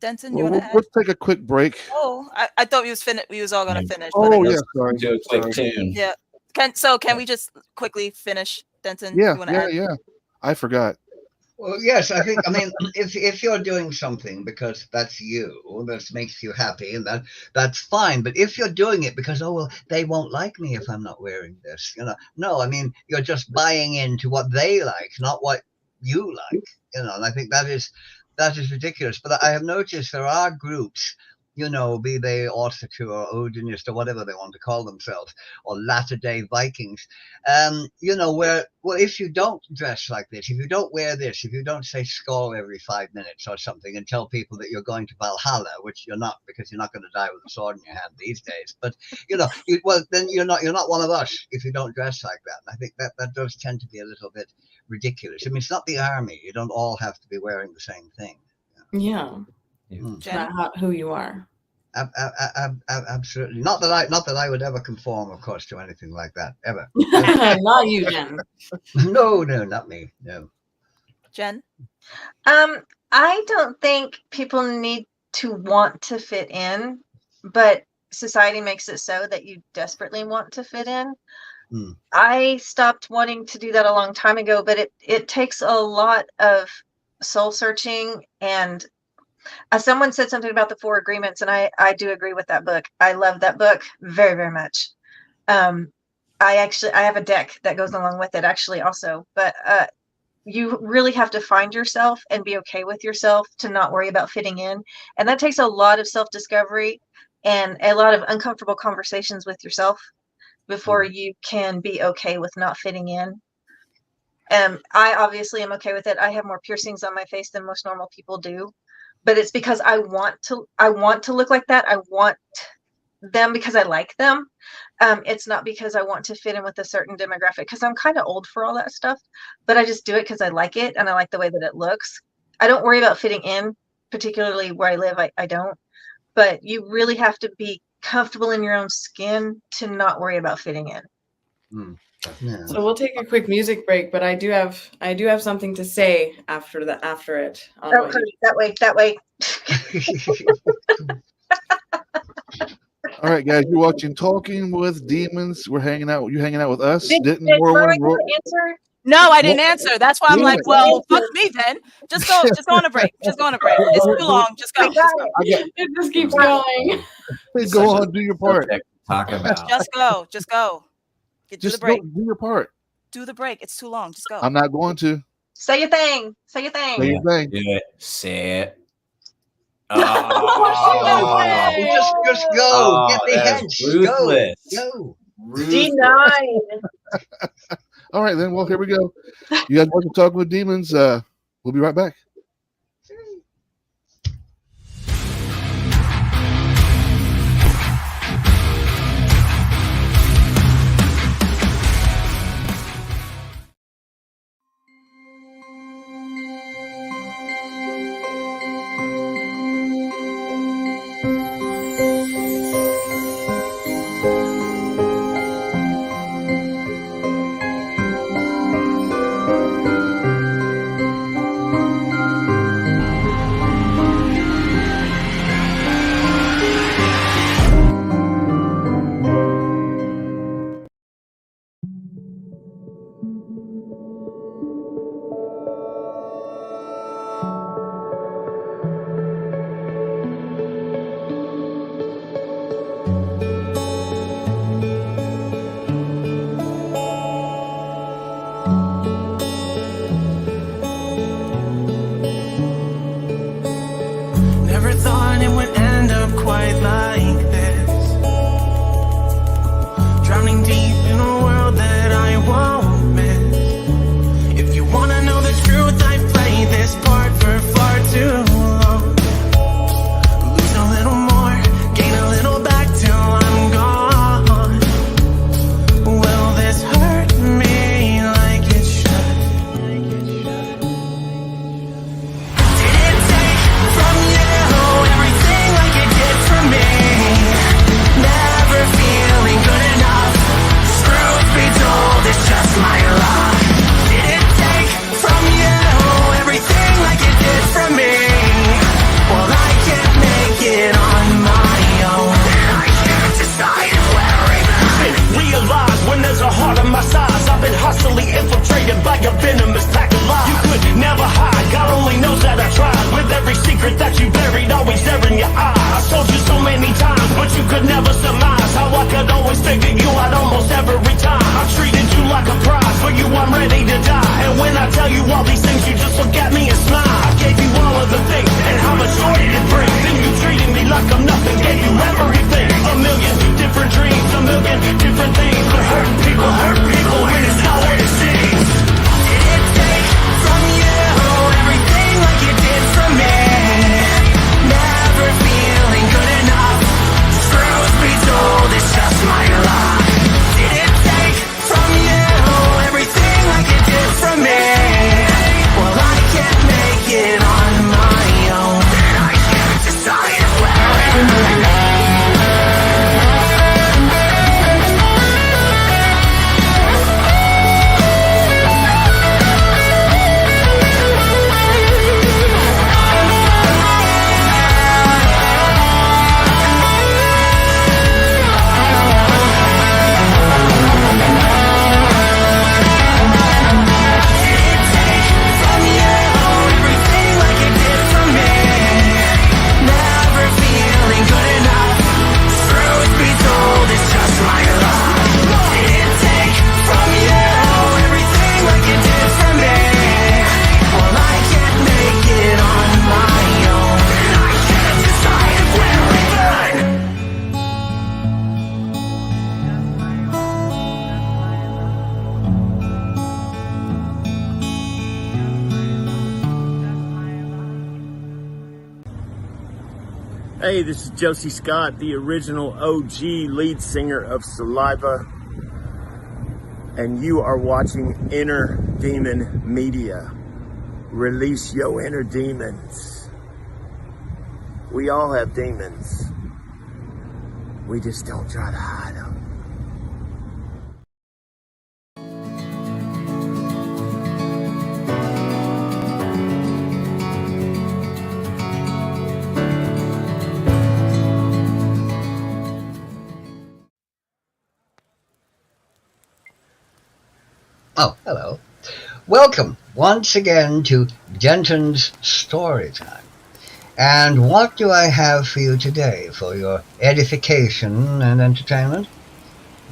Speaker 2: Denton, you want to add?
Speaker 6: Let's take a quick break.
Speaker 2: Oh, I thought we was all going to finish.
Speaker 6: Oh,
Speaker 2: but
Speaker 6: yeah, sorry.
Speaker 4: Do a quick tune.
Speaker 2: Yeah. Can we just quickly finish, Denton?
Speaker 6: Yeah,
Speaker 2: You wanna add?
Speaker 6: yeah. I forgot.
Speaker 5: Well, yes, I mean, if you're doing something because that's you, that makes you happy, and that's fine. But if you're doing it because, oh, well, they won't like me if I'm not wearing this, you know, no, I mean, you're just buying into what they like, not what you like, you know, and I think that is ridiculous. But I have noticed there are groups, you know, be they Orthodox or Odinist or whatever they want to call themselves, or Latter-day Vikings, you know, where, well, if you don't dress like this, if you don't wear this, if you don't say skull every 5 minutes or something and tell people that you're going to Valhalla, which you're not, because you're not going to die with a sword in your hand these days, but, you know, then you're not one of us if you don't dress like that. And I think that does tend to be a little bit ridiculous. I mean, it's not the army. You don't all have to be wearing the same thing.
Speaker 3: Yeah.
Speaker 2: Jenn?
Speaker 3: Not who you are.
Speaker 5: Absolutely. Not that I would ever conform, of course, to anything like that, ever.
Speaker 3: Not you, Jen.
Speaker 5: No, not me. No.
Speaker 2: Jenn?
Speaker 7: I don't think people need to want to fit in, but society makes it so that you desperately want to fit in. I stopped wanting to do that a long time ago, but it takes a lot of soul searching. And someone said something about the 4 agreements, and I do agree with that book. I love that book very, very much. I have a deck that goes along with it actually also, but you really have to find yourself and be okay with yourself to not worry about fitting in. And that takes a lot of self-discovery and a lot of uncomfortable conversations with yourself before you can be okay with not fitting in. I obviously am okay with it. I have more piercings on my face than most normal people do, but it's because I want to look like that. I want them because I like them. It's not because I want to fit in with a certain demographic, because I'm kind of old for all that stuff, but I just do it because I like it and I like the way that it looks. I don't worry about fitting in, particularly where I live. I don't, but you really have to be comfortable in your own skin to not worry about fitting in.
Speaker 5: Yeah.
Speaker 3: So we'll take a quick music break, but I do have something to say after it.
Speaker 7: That way.
Speaker 6: All right, guys, you're watching Talking with Demons. We're hanging out. You're hanging out with us.
Speaker 7: Did
Speaker 6: Morwen
Speaker 7: answer?
Speaker 2: No, I didn't answer. That's why I'm like, well, fuck me then. Just go on a break. Just go on a break. It's too long. Just go.
Speaker 3: It just keeps going.
Speaker 6: Go on, do your part.
Speaker 4: Talk about.
Speaker 2: Just go. Do the break.
Speaker 6: Do your part.
Speaker 2: Do the break. It's too long. Just go.
Speaker 6: I'm not going to.
Speaker 7: Say your thing.
Speaker 6: Say your thing.
Speaker 4: Do it. Say it.
Speaker 5: Just go. Get the
Speaker 4: that's
Speaker 5: hench.
Speaker 4: ruthless.
Speaker 5: Go.
Speaker 7: D9.
Speaker 6: All right, then. Well, here we go. You guys want to talk with demons? We'll be right back.
Speaker 8: Hey, this is Josie Scott, the original OG lead singer of Saliva, and you are watching Inner Demon Media. Release your inner demons. We all have demons. We just don't try to hide them.
Speaker 5: Oh, hello. Welcome once again to Denton's Storytime. And what do I have for you today for your edification and entertainment?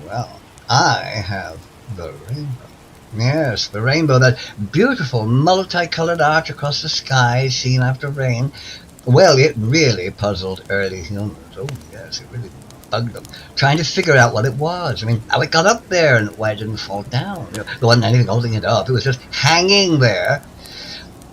Speaker 5: Well, I have the rainbow. Yes, the rainbow, that beautiful multicolored arch across the sky seen after rain. Well, it really puzzled early humans. Oh, yes, it really bugged them, trying to figure out what it was. I mean, how it got up there and why it didn't fall down. There wasn't anything holding it up. It was just hanging there.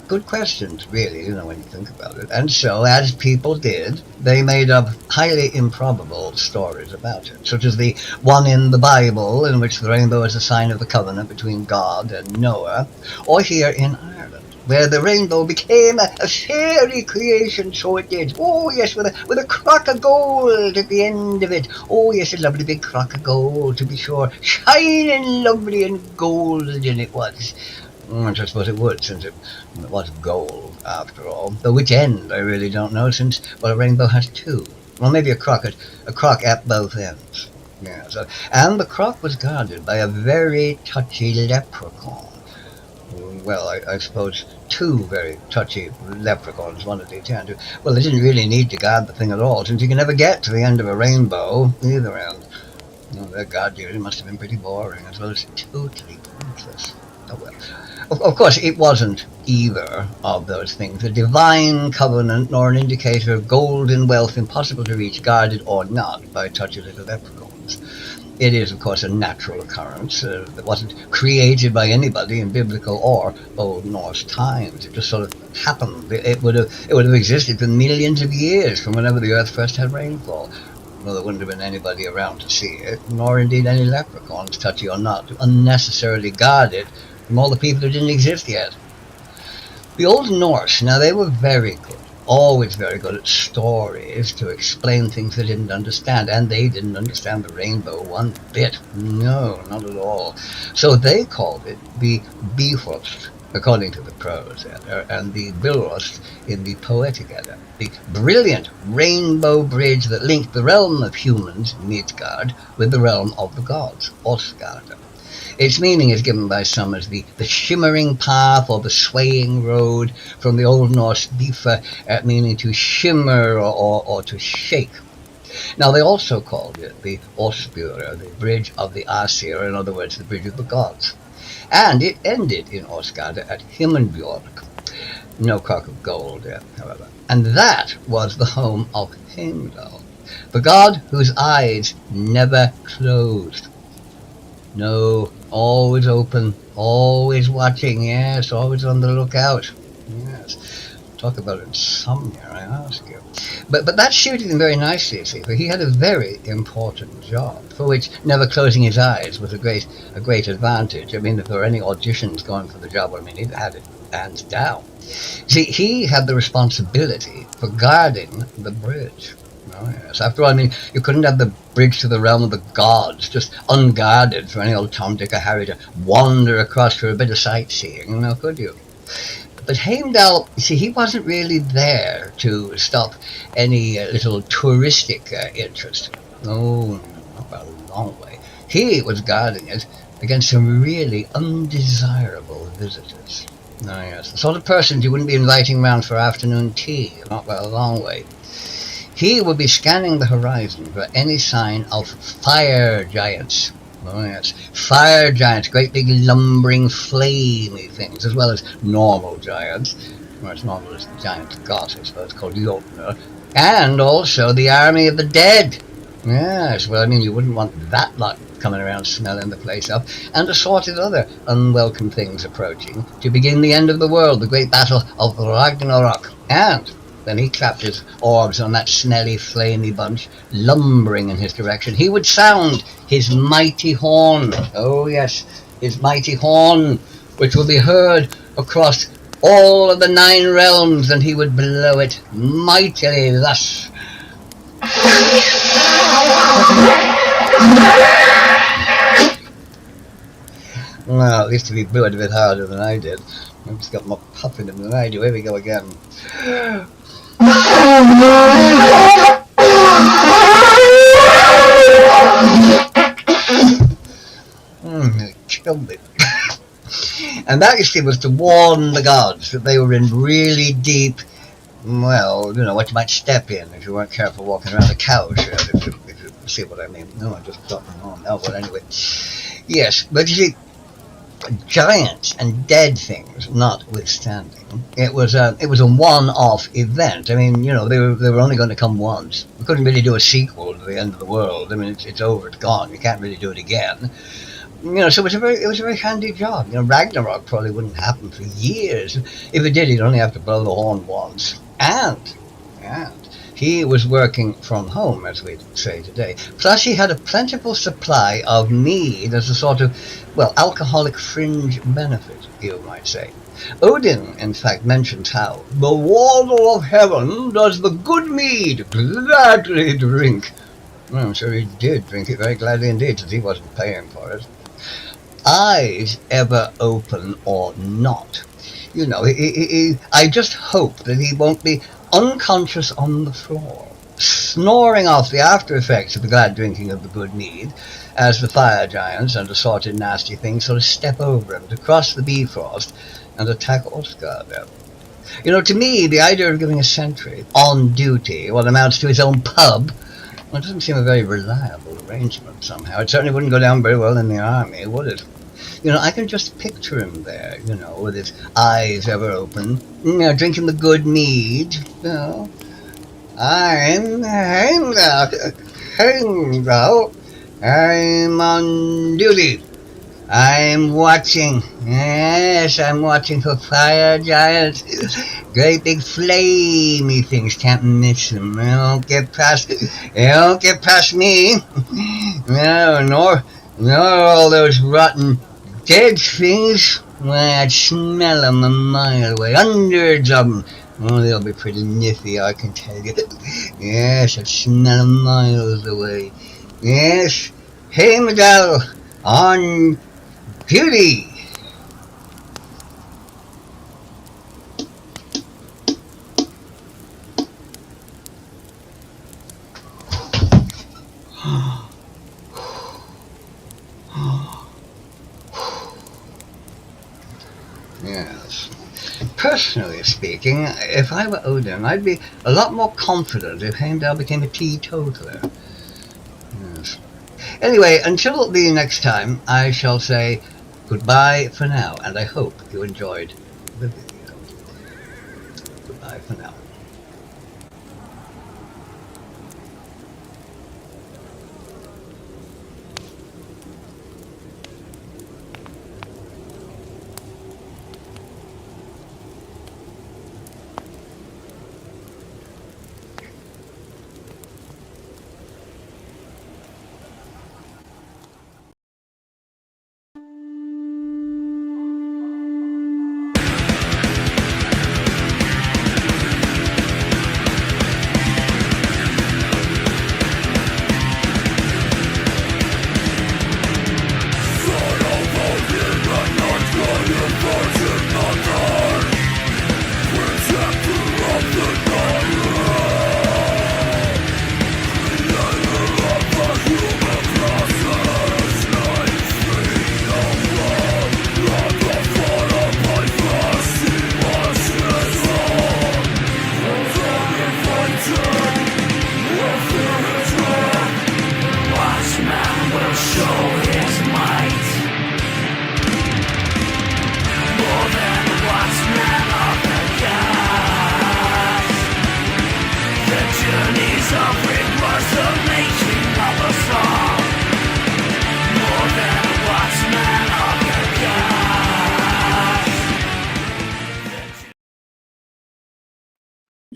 Speaker 5: Good questions, really, when you think about it. And so, as people did, they made up highly improbable stories about it, such as the one in the Bible, in which the rainbow is a sign of the covenant between God and Noah, or here in Ireland, where the rainbow became a fairy creation, so it did. Oh, yes, with a crock of gold at the end of it. Oh, yes, a lovely big crock of gold, to be sure. Shining lovely and golden it was. I suppose it would, since it was gold, after all. Though which end, I really don't know, since, well, a rainbow has two. Well, maybe a crock at both ends. Yeah, so, and the crock was guarded by a very touchy leprechaun. Well, I suppose two very touchy leprechauns wanted each hand. Well, they didn't really need to guard the thing at all, since you can never get to the end of a rainbow, either end. Their guard duty must have been pretty boring, as well as totally pointless. Oh, well. Of course, it wasn't either of those things, a divine covenant nor an indicator of golden wealth impossible to reach, guarded or not by touchy little leprechauns. It is, of course, a natural occurrence that wasn't created by anybody in biblical or Old Norse times. It just sort of happened. It would have existed for millions of years from whenever the earth first had rainfall. Well, there wouldn't have been anybody around to see it, nor indeed any leprechauns, touchy or not, to unnecessarily guard it from all the people who didn't exist yet. The Old Norse, now they were very good, always very good at stories to explain things they didn't understand, and they didn't understand the rainbow one bit. No, not at all. So they called it the Bifrost, according to the prose Edda, and the Bilrost in the Poetic Edda, the brilliant rainbow bridge that linked the realm of humans, Midgard, with the realm of the gods, Asgard. Its meaning is given by some as the shimmering path or the swaying road, from the Old Norse bifa, meaning to shimmer or to shake. Now, they also called it the Osbjörn, the bridge of the Aesir, in other words, the bridge of the gods. And it ended in Asgard at Himmelbjörg. No crock of gold there, however. And that was the home of Heimdall, the god whose eyes never closed. No, always open, always watching, yes, always on the lookout. Yes, talk about insomnia, I ask you. But that suited him very nicely, you see, for he had a very important job, for which never closing his eyes was a great advantage. I mean, if there were any auditions going for the job, I mean, he had it hands down. See, he had the responsibility for guarding the bridge. Oh, yes. After all, I mean, you couldn't have the bridge to the realm of the gods just unguarded for any old Tom, Dick, or Harry to wander across for a bit of sightseeing, now could you? But Heimdall, you see, he wasn't really there to stop any little touristic interest. No, not by a long way. He was guarding it against some really undesirable visitors. Oh, yes, the sort of persons you wouldn't be inviting round for afternoon tea, not by a long way. He would be scanning the horizon for any sign of fire giants. Oh yes, fire giants, great big lumbering flamey things, as well as normal giants. Well, as normal as the giant gods, I suppose, called Jotner. And also the army of the dead. Yes, well, I mean, you wouldn't want that lot coming around smelling the place up, and assorted other unwelcome things approaching to begin the end of the world, the great battle of Ragnarok. And then he clapped his orbs on that smelly, flamey bunch, lumbering in his direction. He would sound his mighty horn. Oh, yes, his mighty horn, which would be heard across all of the 9 realms, and he would blow it mightily thus. Well, at least if he blew it a bit harder than I did. I've just got more puff in him than I do. Here we go again. It killed me. And that, you see, was to warn the gods that they were in really deep, well, you know, what you might step in if you weren't careful walking around the couch, if you see what I mean. No, I just got on now, but anyway. Yes, but you see, giants and dead things notwithstanding, it was a one-off event. I mean, you know, they were only going to come once. We couldn't really do a sequel to the end of the world. I mean, it's over, it's gone. You can't really do it again. You know, so it was a very handy job. You know, Ragnarok probably wouldn't happen for years. If it did, he'd only have to blow the horn once. And he was working from home, as we'd say today. Plus, he had a plentiful supply of mead as a sort of, well, alcoholic fringe benefit, you might say. Odin, in fact, mentions how the Warder of Heaven does the good mead gladly drink. Well, I'm sure he did drink it very gladly indeed, since he wasn't paying for it. Eyes ever open or not. You know, I just hope that he won't be unconscious on the floor, snoring off the after effects of the glad drinking of the good mead, as the fire giants and assorted nasty things sort of step over him to cross the Bifrost and attack Osgard. You know, to me, the idea of giving a sentry on duty what amounts to his own pub, well, it doesn't seem a very reliable arrangement somehow. It certainly wouldn't go down very well in the army, would it? You know, I can just picture him there, you know, with his eyes ever open, you know, drinking the good mead, you know. I'm on duty. I'm watching. Yes, I'm watching for fire giants. Great big flamey things, can't miss them. They don't get past me. No, nor all those rotten dead things. Well, I'd smell them a mile away. Hundreds of them. Oh, they'll be pretty niffy, I can tell you. Yes, I'd smell them miles away. Yes, Heimdall on duty. Yes. Personally speaking, if I were Odin, I'd be a lot more confident if Heimdall became a teetotaler. Yes. Anyway, until the next time, I shall say goodbye for now, and I hope you enjoyed the video. Goodbye for now.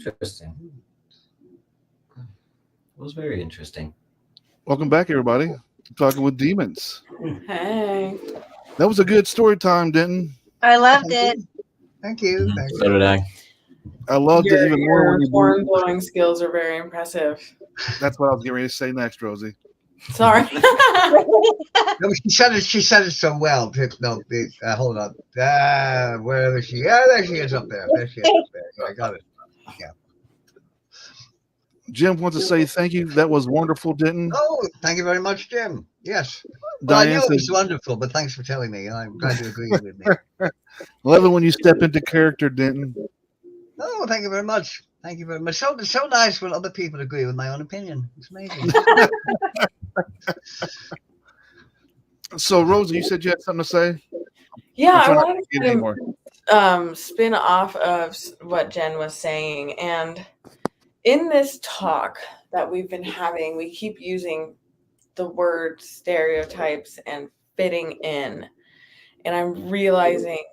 Speaker 4: Interesting. It was very interesting.
Speaker 6: Welcome back, everybody. Talking with Demons.
Speaker 3: Hey.
Speaker 6: That was a good story time, Denton.
Speaker 7: I loved it.
Speaker 5: Thank you. Thank
Speaker 4: So
Speaker 5: you.
Speaker 4: did I.
Speaker 6: I loved it even more
Speaker 3: Your
Speaker 6: when you
Speaker 3: horn blowing skills are very impressive.
Speaker 6: That's what I was getting ready to say next, Rosie.
Speaker 3: Sorry.
Speaker 5: No, she said it so well. No, hold on. Wherever she, there she is up there. There she is up there. I got it. Yeah.
Speaker 6: Jim wants to say thank you. That was wonderful, Denton.
Speaker 5: Oh, thank you very much, Jim. Yes. Well, I
Speaker 6: Diane
Speaker 5: knew it was
Speaker 6: said,
Speaker 5: wonderful, but thanks for telling me. I'm glad you agree with me.
Speaker 6: love it when you step into character, Denton.
Speaker 5: Oh, thank you very much. Thank you very much. So nice when other people agree with my own opinion. It's amazing.
Speaker 6: So, Rosie, you said you had something to say?
Speaker 3: Yeah, I
Speaker 6: I'm trying not
Speaker 3: wanted
Speaker 6: to get
Speaker 3: to
Speaker 6: anymore.
Speaker 3: spin off of what Jen was saying. And in this talk that we've been having, we keep using the word stereotypes and fitting in. And I'm realizing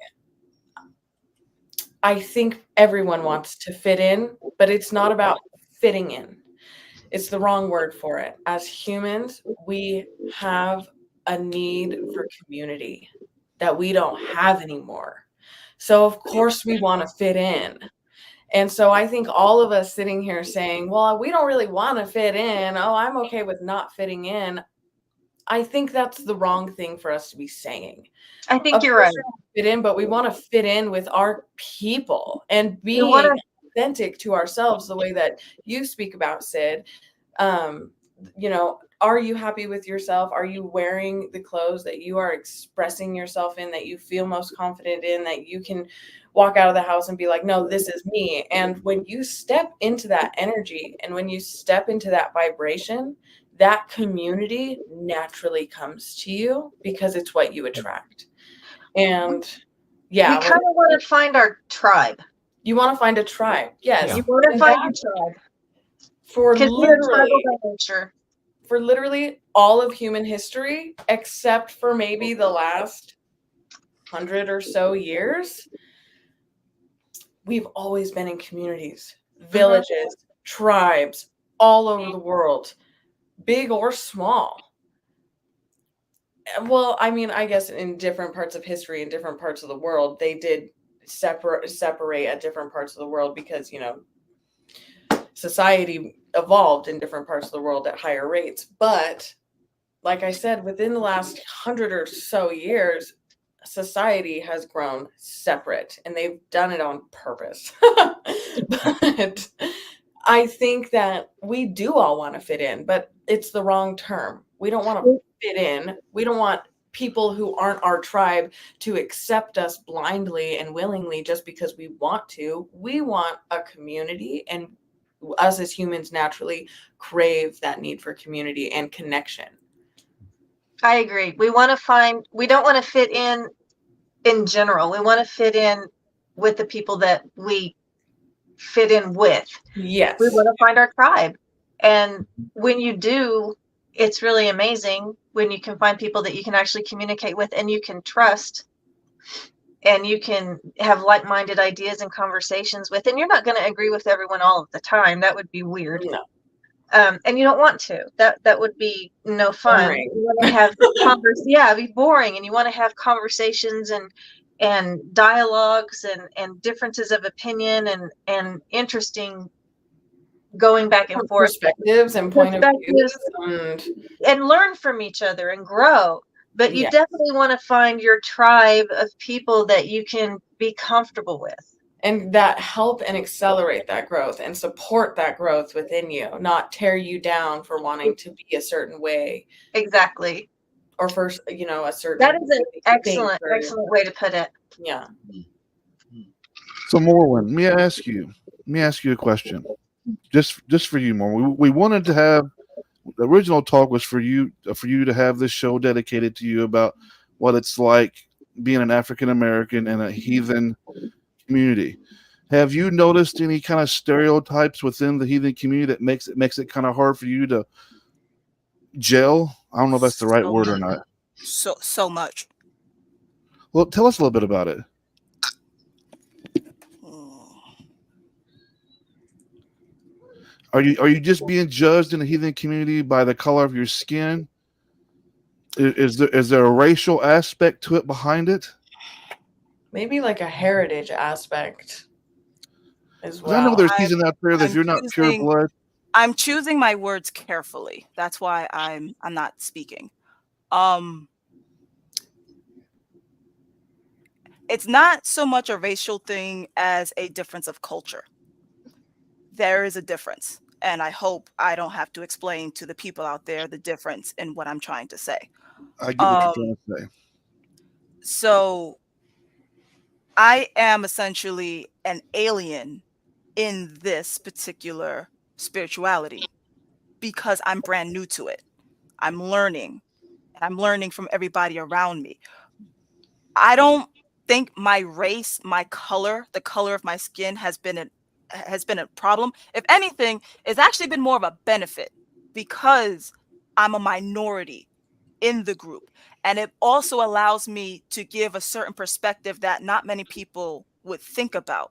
Speaker 3: I think everyone wants to fit in, but it's not about fitting in. It's the wrong word for it. As humans, we have a need for community that we don't have anymore. So of course we want to fit in. And so I think all of us sitting here saying, well, we don't really want to fit in. Oh, I'm okay with not fitting in. I think that's the wrong thing for us to be saying.
Speaker 7: I think you're right.
Speaker 3: Fit in, but we want to fit in with our people and being authentic to ourselves, the way that you speak about, Sid. Are you happy with yourself? Are you wearing the clothes that you are expressing yourself in, that you feel most confident in, that you can walk out of the house and be like, no, this is me? And when you step into that energy and when you step into that vibration, that community naturally comes to you because it's what you attract. And yeah,
Speaker 7: we kind of want to find our tribe.
Speaker 3: You want to find a tribe. Yes.
Speaker 7: You want to find your tribe. For
Speaker 3: literally all of human history, except for maybe the last 100 or so years, we've always been in communities, villages, tribes, all over the world, big or small. Well, I mean, I guess in different parts of history, in different parts of the world, they did separate at different parts of the world because, society evolved in different parts of the world at higher rates. But like I said, within the last 100 or so years, society has grown separate, and they've done it on purpose. But I think that we do all want to fit in, but it's the wrong term. We don't want to fit in. We don't want people who aren't our tribe to accept us blindly and willingly just because we want to. We want a community, and us as humans naturally crave that need for community and connection.
Speaker 7: I agree. We don't want to fit in general. We want to fit in with the people that we fit in with.
Speaker 3: Yes.
Speaker 7: We want to find our tribe. And when you do, it's really amazing when you can find people that you can actually communicate with and you can trust, and you can have like-minded ideas and conversations with. And you're not going to agree with everyone all of the time. That would be weird.
Speaker 3: No.
Speaker 7: And you don't want to. That would be no fun.
Speaker 3: Boring.
Speaker 7: You want to have it'd be boring. And you want to have conversations and dialogues and differences of opinion and interesting going back and forth
Speaker 3: perspectives and point of views
Speaker 7: and learn from each other and grow. But you definitely want to find your tribe of people that you can be comfortable with.
Speaker 3: And that help and accelerate that growth and support that growth within you, not tear you down for wanting to be a certain way.
Speaker 7: Exactly.
Speaker 3: Or for, a certain.
Speaker 7: That is an excellent way to put it.
Speaker 3: Yeah.
Speaker 6: So, Morwen, let me ask you a question. Just for you, Morwen. We wanted to have, the original talk was for you to have this show dedicated to you about what it's like being an African American in a heathen community. Have you noticed any kind of stereotypes within the heathen community that makes it kind of hard for you to gel? I don't know if that's the right word or not.
Speaker 2: So much.
Speaker 6: Well, tell us a little bit about it. Are you just being judged in the heathen community by the color of your skin? Is there a racial aspect to it behind it?
Speaker 3: Maybe like a heritage aspect as
Speaker 6: Because I know
Speaker 3: well.
Speaker 6: there's heathen out there that if
Speaker 2: I'm
Speaker 6: you're not pure
Speaker 2: choosing
Speaker 6: blood.
Speaker 2: I'm choosing my words carefully. That's why I'm not speaking. It's not so much a racial thing as a difference of culture. There is a difference, and I hope I don't have to explain to the people out there the difference in what I'm trying to say.
Speaker 6: I get what you're trying to say.
Speaker 2: So I am essentially an alien in this particular spirituality because I'm brand new to it. I'm learning, and I'm learning from everybody around me. I don't think my race, my color, the color of my skin has been a problem. If anything, it's actually been more of a benefit because I'm a minority in the group. And it also allows me to give a certain perspective that not many people would think about.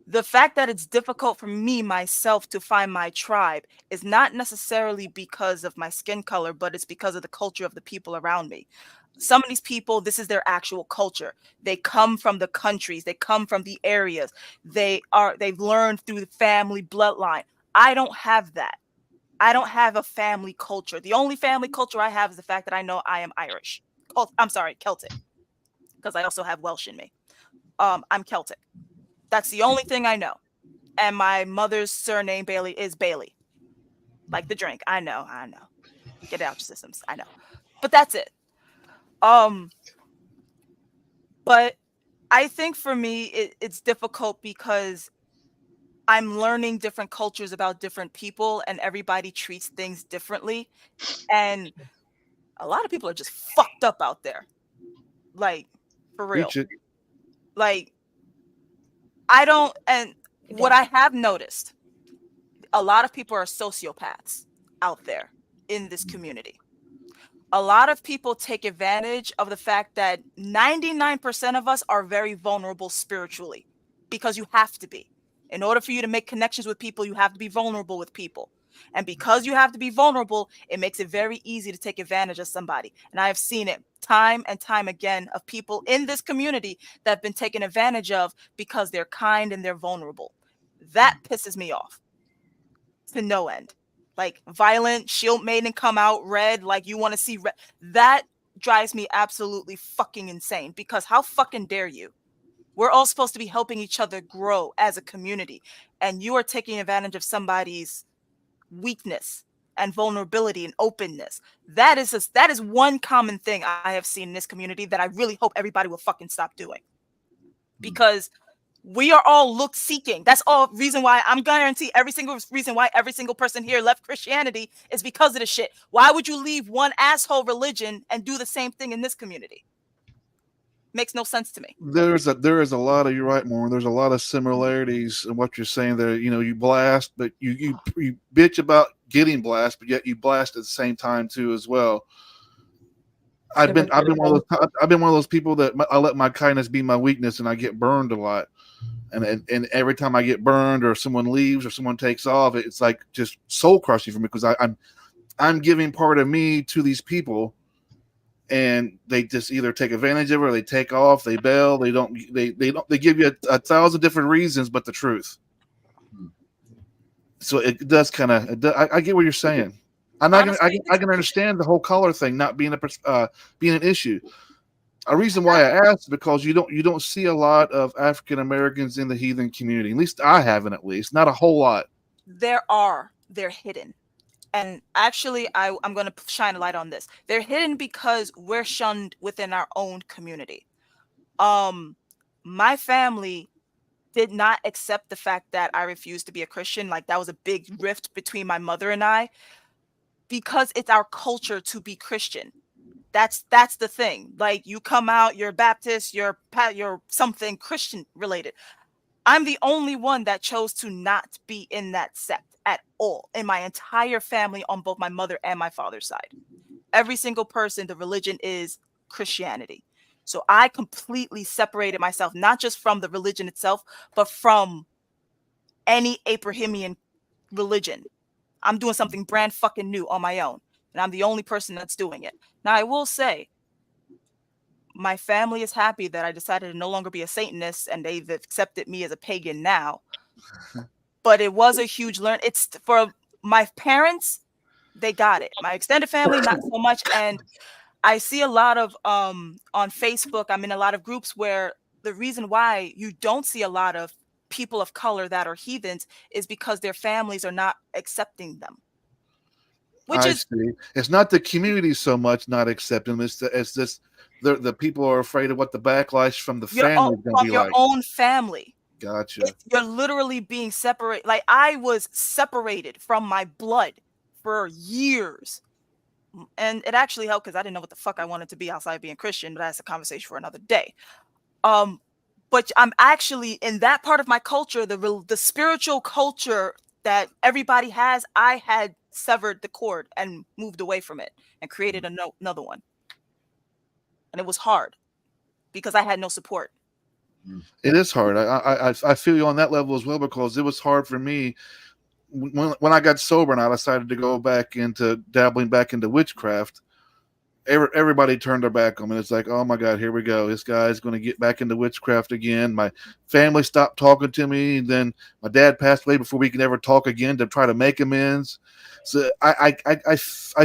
Speaker 2: The fact that it's difficult for me myself to find my tribe is not necessarily because of my skin color, but it's because of the culture of the people around me. Some of these people, this is their actual culture. They come from the countries, they come from the areas. They've learned through the family bloodline. I don't have that. I don't have a family culture. The only family culture I have is the fact that I know I am Irish. Oh, I'm sorry, Celtic, because I also have Welsh in me. I'm Celtic. That's the only thing I know. And my mother's surname Bailey is Bailey. Like the drink. I know. Get it out your systems. I know. But that's it. But I think for me it's difficult because I'm learning different cultures about different people and everybody treats things differently. And a lot of people are just fucked up out there. Like, for real.
Speaker 6: Preach it.
Speaker 2: Like, what I have noticed, a lot of people are sociopaths out there in this community. A lot of people take advantage of the fact that 99% of us are very vulnerable spiritually because you have to be. In order for you to make connections with people, you have to be vulnerable with people. And because you have to be vulnerable, it makes it very easy to take advantage of somebody. And I have seen it time and time again of people in this community that have been taken advantage of because they're kind and they're vulnerable. That pisses me off to no end. Like violent shield maiden come out red, like you want to see red. That drives me absolutely fucking insane because how fucking dare you? We're all supposed to be helping each other grow as a community, and you are taking advantage of somebody's weakness and vulnerability and openness. That is one common thing I have seen in this community that I really hope everybody will fucking stop doing. Because we are all look seeking. That's all reason why I'm guarantee every single reason why every single person here left Christianity is because of the shit. Why would you leave one asshole religion and do the same thing in this community? Makes no sense to me.
Speaker 6: There is a lot of, you're right, Morwen. There's a lot of similarities in what you're saying there. You know, you blast, but you bitch about getting blast, but yet you blast at the same time too as well. I've been one of those people that I let my kindness be my weakness, and I get burned a lot. And every time I get burned or someone leaves or someone takes off, it's like just soul crushing for me because I'm giving part of me to these people. And they just either take advantage of it or they take off, they bail, they give you a thousand different reasons, but the truth. So it does kind of, I get what you're saying. I can understand the whole color thing not being being an issue. A reason why I asked because you don't see a lot of African Americans in the heathen community. At least I haven't. At least not a whole lot.
Speaker 2: They're hidden. And actually, I'm going to shine a light on this. They're hidden because we're shunned within our own community. My family did not accept the fact that I refused to be a Christian. Like that was a big rift between my mother and I because it's our culture to be Christian. That's the thing. Like you come out, you're Baptist, you're something Christian related. I'm the only one that chose to not be in that sect at all in my entire family on both my mother and my father's side. Every single person, the religion is Christianity. So I completely separated myself, not just from the religion itself, but from any Abrahamian religion. I'm doing something brand fucking new on my own, and I'm the only person that's doing it. Now, I will say, my family is happy that I decided to no longer be a Satanist, and they've accepted me as a pagan now. But it was a huge learn. It's for my parents, they got it. My extended family, not so much. And I see a lot of on Facebook, I'm in a lot of groups where the reason why you don't see a lot of people of color that are heathens is because their families are not accepting them. Which
Speaker 6: I
Speaker 2: is
Speaker 6: see. It's not the community so much not accepting this. It's just the people are afraid of what the backlash from the family is going to be
Speaker 2: your
Speaker 6: like.
Speaker 2: own family.
Speaker 6: Gotcha.
Speaker 2: You're literally being separated. Like, I was separated from my blood for years. And it actually helped because I didn't know what the fuck I wanted to be outside of being Christian, but that's a conversation for another day. But I'm actually in that part of my culture, the spiritual culture that everybody has, I had severed the cord and moved away from it and created another one. And it was hard because I had no support.
Speaker 6: It is hard. I feel you on that level as well, because it was hard for me when I got sober and I decided to go back into dabbling back into witchcraft. Everybody turned their back on me. It's like, oh my God, here we go. This guy's going to get back into witchcraft again. My family stopped talking to me. And then my dad passed away before we could ever talk again to try to make amends. So I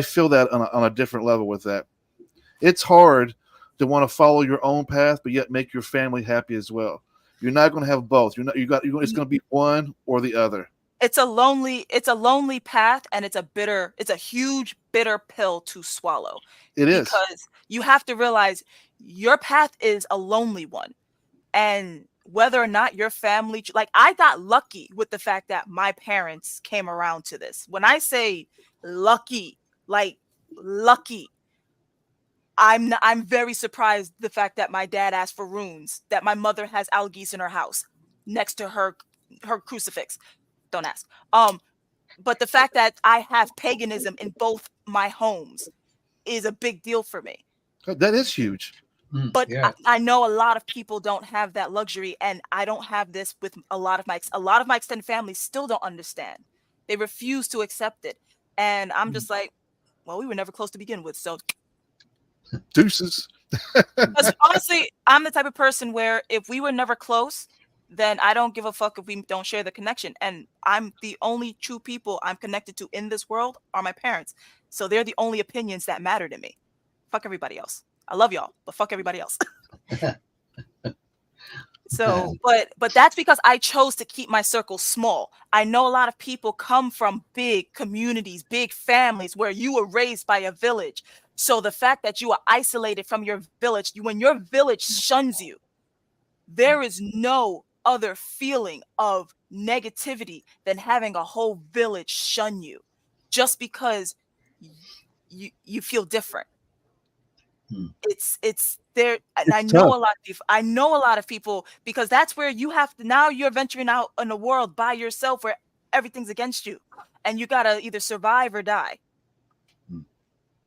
Speaker 6: feel that on a different level with that. It's hard to want to follow your own path, but yet make your family happy as well. You're not going to have both. It's going to be one or the other.
Speaker 2: It's a lonely path, and it's a huge bitter pill to swallow.
Speaker 6: It is.
Speaker 2: Because you have to realize your path is a lonely one. And whether or not your family, like, I got lucky with the fact that my parents came around to this. When I say lucky, like lucky, I'm very surprised the fact that my dad asked for runes, that my mother has algis in her house next to her crucifix. Don't ask. But the fact that I have paganism in both my homes is a big deal for me.
Speaker 6: That is huge.
Speaker 2: But yeah. I know a lot of people don't have that luxury, and I don't have this with a lot of my extended family still don't understand. They refuse to accept it. And I'm just like, well, we were never close to begin with. So
Speaker 6: deuces.
Speaker 2: Because honestly, I'm the type of person where if we were never close, then I don't give a fuck if we don't share the connection. And I'm the only true people I'm connected to in this world are my parents. So they're the only opinions that matter to me. Fuck everybody else. I love y'all, but fuck everybody else. So, but that's because I chose to keep my circle small. I know a lot of people come from big communities, big families where you were raised by a village. So the fact that you are isolated from your village, when your village shuns you, there is no other feeling of negativity than having a whole village shun you just because you feel different. It's there, and
Speaker 6: it's
Speaker 2: I know
Speaker 6: tough.
Speaker 2: a lot of people. I know a lot of people because that's where you have to. Now you're venturing out in the world by yourself, where everything's against you, and you gotta either survive or die.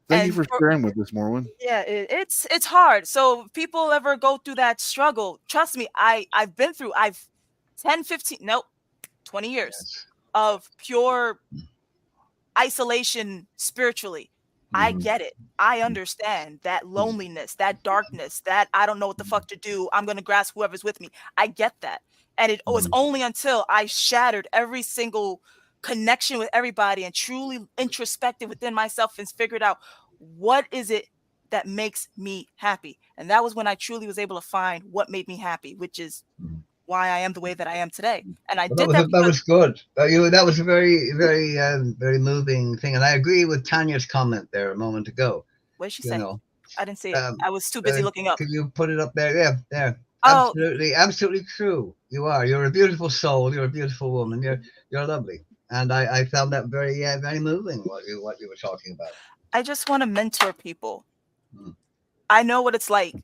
Speaker 6: Thank you for sharing with us, Morwen.
Speaker 2: Yeah, it's hard. So if people ever go through that struggle, trust me, I've been through. 20 years of pure isolation spiritually. I get it. I understand that loneliness, that darkness, that I don't know what the fuck to do. I'm going to grasp whoever's with me. I get that. And it was only until I shattered every single connection with everybody and truly introspected within myself and figured out what is it that makes me happy. And that was when I truly was able to find what made me happy, which is why I am the way that I am today. And I did that.
Speaker 5: That was good. That was a very, very, very moving thing. And I agree with Tanya's comment there a moment ago.
Speaker 2: What did she say? I didn't see it. I was too busy looking up.
Speaker 5: Can you put it up there? Yeah, there.
Speaker 2: Oh.
Speaker 5: Absolutely true. You are. You're a beautiful soul. You're a beautiful woman. You're lovely. And I found that very, very moving. What you were talking about.
Speaker 2: I just want to mentor people. I know what it's like.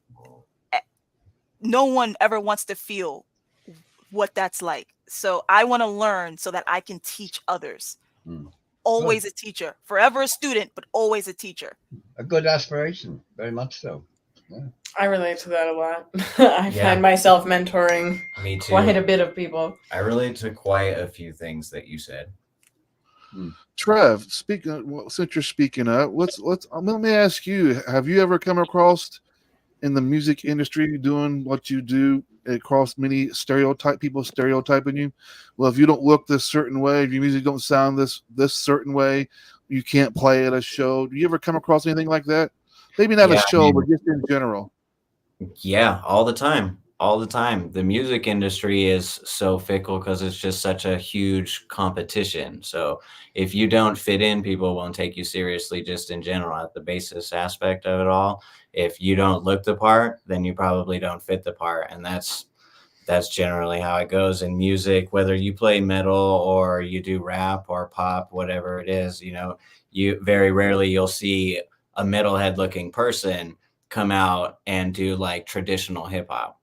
Speaker 2: No one ever wants to feel what that's like. So I want to learn so that I can teach others. Always a teacher, forever a student, but always a teacher.
Speaker 5: A good aspiration, very much so.
Speaker 3: I relate to that a lot. I find myself mentoring
Speaker 4: Me too.
Speaker 3: quite a bit of people.
Speaker 4: I relate to quite a few things that you said.
Speaker 6: Trev, since you're speaking up, let me ask you: have you ever come across in the music industry doing what you do across many people stereotyping you? Well, if you don't look this certain way, if your music don't sound this certain way, you can't play at a show. Do you ever come across anything like that? Maybe not a show, but just in general.
Speaker 4: Yeah, all the time. All the time. The music industry is so fickle because it's just such a huge competition. So if you don't fit in, people won't take you seriously just in general at the basis aspect of it all. If you don't look the part, then you probably don't fit the part. And that's generally how it goes in music, whether you play metal or you do rap or pop, whatever it is, you very rarely you'll see a metalhead looking person come out and do like traditional hip hop.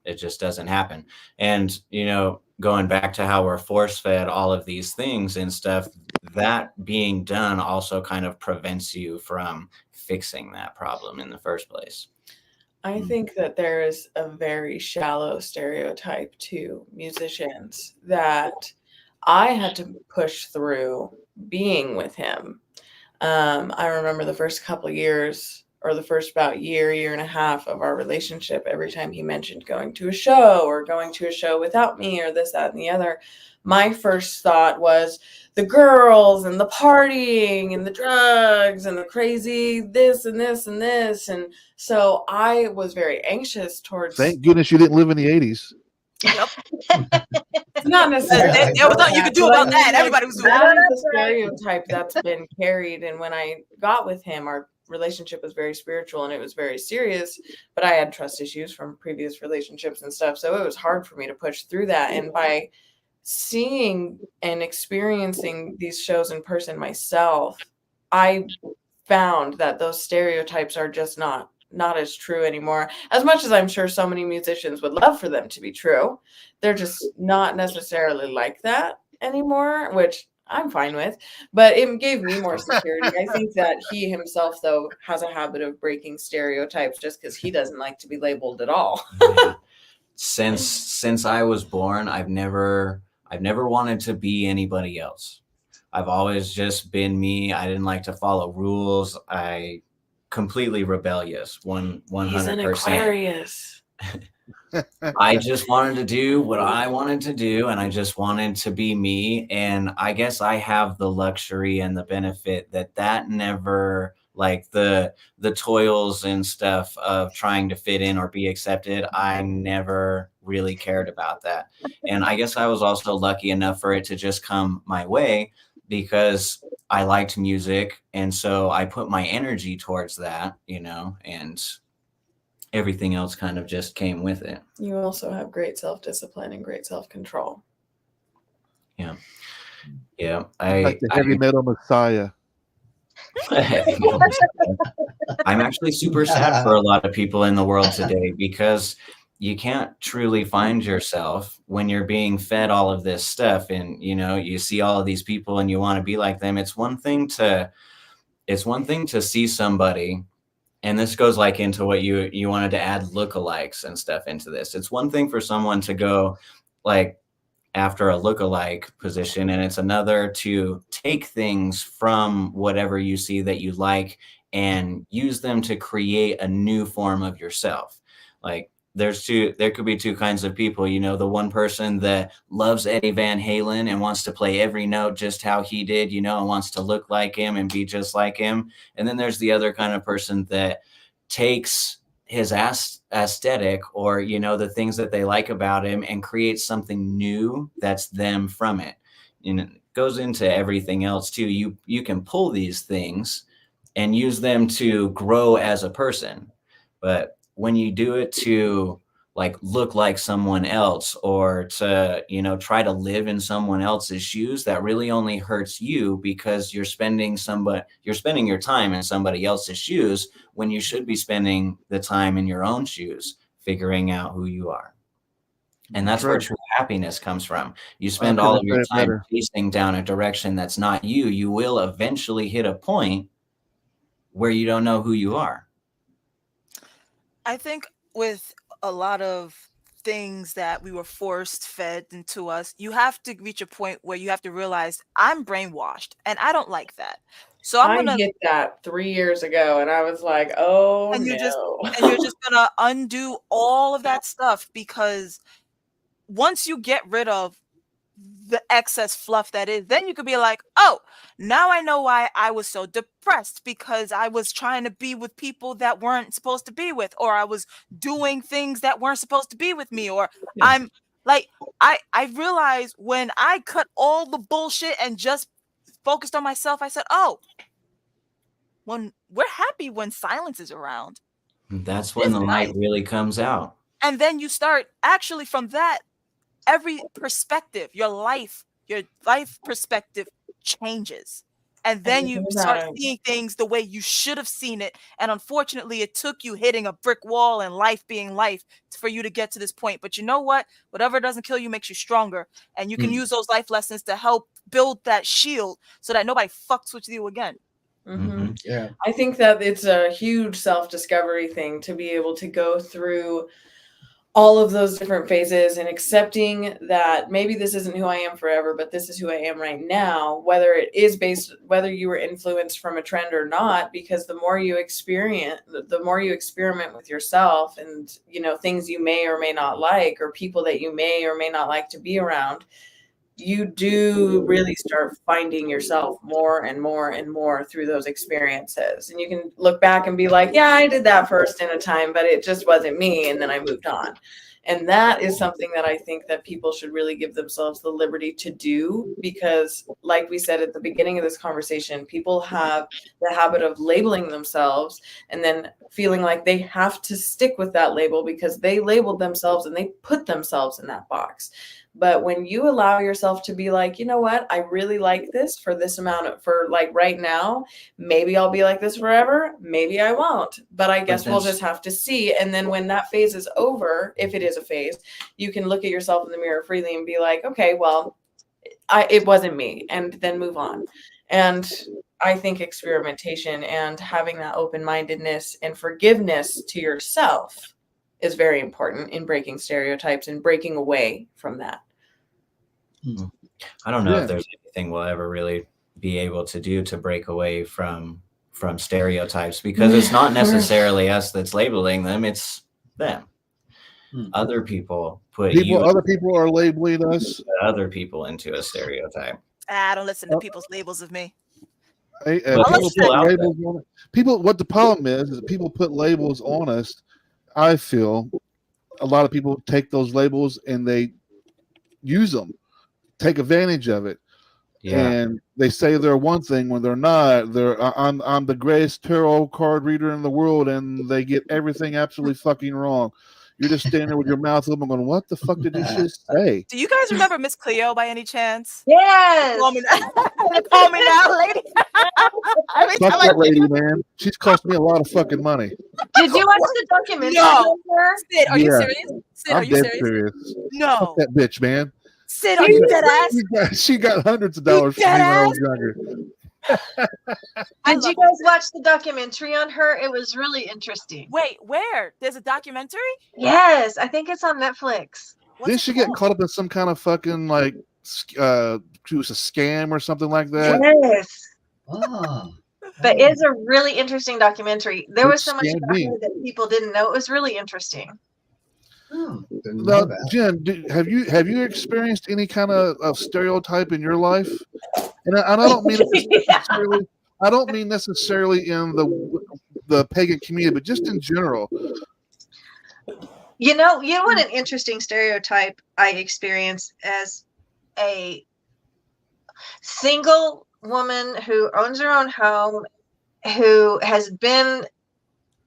Speaker 4: It just doesn't happen. And, going back to how we're force fed all of these things and stuff, that being done also kind of prevents you from fixing that problem in the first place.
Speaker 3: I think that there is a very shallow stereotype to musicians that I had to push through being with him. I remember the first couple of years, or the first about year and a half of our relationship, every time he mentioned going to a show or going to a show without me or this, that, and the other, my first thought was the girls and the partying and the drugs and the crazy this and this and this. And so I was very anxious towards...
Speaker 6: Thank goodness you didn't live in the 80s.
Speaker 2: Yep.
Speaker 3: Not necessarily.
Speaker 2: There was nothing you could do about that. Everybody was doing
Speaker 3: that.
Speaker 2: That
Speaker 3: is a stereotype that's been carried. And when I got with him, our relationship was very spiritual and it was very serious, but I had trust issues from previous relationships and stuff. So it was hard for me to push through that. And by seeing and experiencing these shows in person myself, I found that those stereotypes are just not as true anymore. As much as I'm sure so many musicians would love for them to be true, they're just not necessarily like that anymore, which I'm fine with, but it gave me more security. I think that he himself, though, has a habit of breaking stereotypes just because he doesn't like to be labeled at all.
Speaker 4: Yeah. Since I was born, I've never wanted to be anybody else. I've always just been me. I didn't like to follow rules. I completely rebellious. 100%.
Speaker 3: He's an Aquarius.
Speaker 4: I just wanted to do what I wanted to do, and I just wanted to be me. And I guess I have the luxury and the benefit that never, like the toils and stuff of trying to fit in or be accepted, I never really cared about that. And I guess I was also lucky enough for it to just come my way because I liked music. And so I put my energy towards that, and everything else kind of just came with it.
Speaker 3: You also have great self-discipline and great self-control.
Speaker 4: Yeah.
Speaker 6: Like the heavy metal messiah.
Speaker 4: I'm actually super sad for a lot of people in the world today because you can't truly find yourself when you're being fed all of this stuff and you see all of these people and you want to be like them. It's one thing to see somebody, and this goes like into what you wanted to add lookalikes and stuff into this. It's one thing for someone to go like after a lookalike position, and it's another to take things from whatever you see that you like and use them to create a new form of yourself. Like there could be two kinds of people, the one person that loves Eddie Van Halen and wants to play every note just how he did, and wants to look like him and be just like him. And then there's the other kind of person that takes his aesthetic or, the things that they like about him and creates something new that's them from it. And it goes into everything else too. You can pull these things and use them to grow as a person. But when you do it to like look like someone else or to, try to live in someone else's shoes, that really only hurts you because you're spending your time in somebody else's shoes when you should be spending the time in your own shoes, figuring out who you are. And that's where true happiness comes from. You spend all of your time chasing down a direction that's not you. You will eventually hit a point where you don't know who you are.
Speaker 2: I think with a lot of things that we were forced fed into us, you have to reach a point where you have to realize I'm brainwashed and I don't like that. So I'm
Speaker 3: I
Speaker 2: gonna
Speaker 3: hit that 3 years ago, and I was like, "Oh
Speaker 2: and you're just
Speaker 3: no!"
Speaker 2: and you're just gonna undo all of that stuff, because once you get rid of the excess fluff that is, then you could be like, oh, now I know why I was so depressed, because I was trying to be with people that weren't supposed to be with, or I was doing things that weren't supposed to be with me, or I'm like, I realized when I cut all the bullshit and just focused on myself, I said, oh, when we're happy when silence is around.
Speaker 4: That's when the light really comes out.
Speaker 2: And then you start actually from that, every perspective, your life perspective changes. And then you start seeing things the way you should have seen it. And unfortunately, it took you hitting a brick wall and life being life for you to get to this point. But you know what? Whatever doesn't kill you makes you stronger. And you can use those life lessons to help build that shield so that nobody fucks with you again.
Speaker 3: Mm-hmm.
Speaker 5: Yeah.
Speaker 3: I think that it's a huge self-discovery thing to be able to go through all of those different phases and accepting that maybe this isn't who I am forever, but this is who I am right now, whether it is whether you were influenced from a trend or not, because the more you experiment with yourself and, things you may or may not like, or people that you may or may not like to be around, you do really start finding yourself more and more and more through those experiences. And you can look back and be like, yeah, I did that first in a time, but it just wasn't me. And then I moved on. And that is something that I think that people should really give themselves the liberty to do, because like we said at the beginning of this conversation, people have the habit of labeling themselves and then feeling like they have to stick with that label because they labeled themselves and they put themselves in that box. But when you allow yourself to be like, you know what, I really like this for this amount for like right now, maybe I'll be like this forever. Maybe I won't, but I guess we'll just have to see. And then when that phase is over, if it is a phase, you can look at yourself in the mirror freely and be like, okay, well, it wasn't me, and then move on. And I think experimentation and having that open-mindedness and forgiveness to yourself is very important in breaking stereotypes and breaking away from that.
Speaker 4: I don't know if there's anything we'll ever really be able to do to break away from stereotypes, because it's not necessarily us that's labeling them, it's them. Other people
Speaker 6: other people are labeling us,
Speaker 4: other people into a stereotype.
Speaker 2: I don't listen to people's labels of me.
Speaker 6: People put labels on it. What the problem is that people put labels on us. I feel a lot of people take those labels and they use them, take advantage of it. Yeah. And they say they're one thing when they're not. I'm the greatest tarot card reader in the world, and they get everything absolutely fucking wrong. You're just standing there with your mouth open going, what the fuck did you just say?
Speaker 2: Do you guys remember Miss Cleo by any chance?
Speaker 7: Yes.
Speaker 2: Call me now, lady.
Speaker 6: Fuck that lady, man. She's cost me a lot of fucking money.
Speaker 7: Did you watch the documentary?
Speaker 2: No. Sid, are you serious? Sid,
Speaker 6: I'm
Speaker 2: are you
Speaker 6: serious?
Speaker 2: No.
Speaker 6: Fuck that bitch, man.
Speaker 2: Sid, are you dead ass?
Speaker 6: She got hundreds of dollars from me when I was younger.
Speaker 7: Did you guys watch the documentary on her? It was really interesting.
Speaker 2: Wait, where? There's a documentary?
Speaker 7: Yes, I think it's on Netflix.
Speaker 6: Didn't she get caught up in some kind of fucking like it was a scam or something like that?
Speaker 7: Yes.
Speaker 5: Oh.
Speaker 7: But it's a really interesting documentary. There was so much about her that people didn't know. It was really interesting.
Speaker 6: Now, Jen, have you experienced any kind of stereotype in your life? And I don't mean necessarily. I don't mean necessarily in the pagan community, but just in general.
Speaker 7: You know what an interesting stereotype I experienced as a single woman who owns her own home, who has been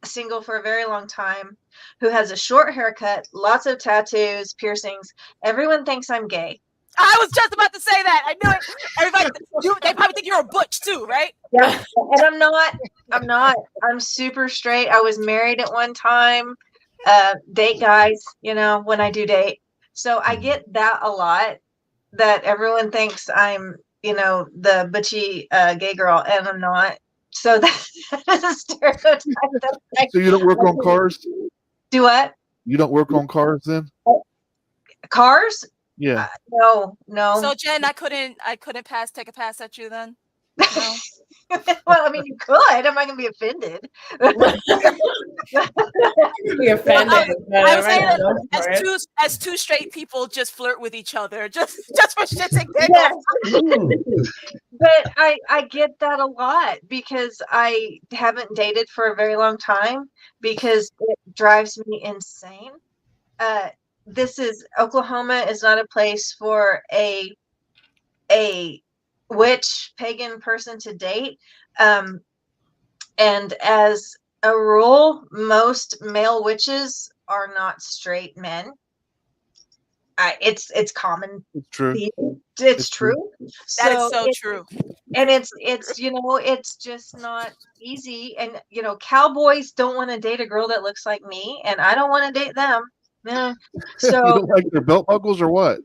Speaker 7: single for a very long time, who has a short haircut, lots of tattoos, piercings. Everyone thinks I'm gay.
Speaker 2: I was just about to say that. I knew it. Everybody, they probably think you're a butch too, right?
Speaker 7: Yeah, and I'm not. I'm super straight. I was married at one time. Date guys, when I do date. So I get that a lot, that everyone thinks I'm, the butchy gay girl, and I'm not. So that is a stereotype.
Speaker 6: So you don't work on cars?
Speaker 7: Do what?
Speaker 6: You don't work on cars then?
Speaker 7: Cars?
Speaker 6: Yeah.
Speaker 7: No.
Speaker 2: So Jen, I couldn't take a pass at you then. No.
Speaker 7: Well, I mean, you could. I'm not gonna be offended.
Speaker 3: Be offended.
Speaker 2: I was saying that as two straight people just flirt with each other, just for shits and giggles.
Speaker 7: Yes. But I get that a lot because I haven't dated for a very long time because it drives me insane. Oklahoma is not a place for a witch pagan person to date. And as a rule, most male witches are not straight men. It's common.
Speaker 6: It's true.
Speaker 7: It's true.
Speaker 2: That is so true.
Speaker 7: And it's it's just not easy. And cowboys don't want to date a girl that looks like me, and I don't want to date them. So
Speaker 6: you don't like their belt buckles or what?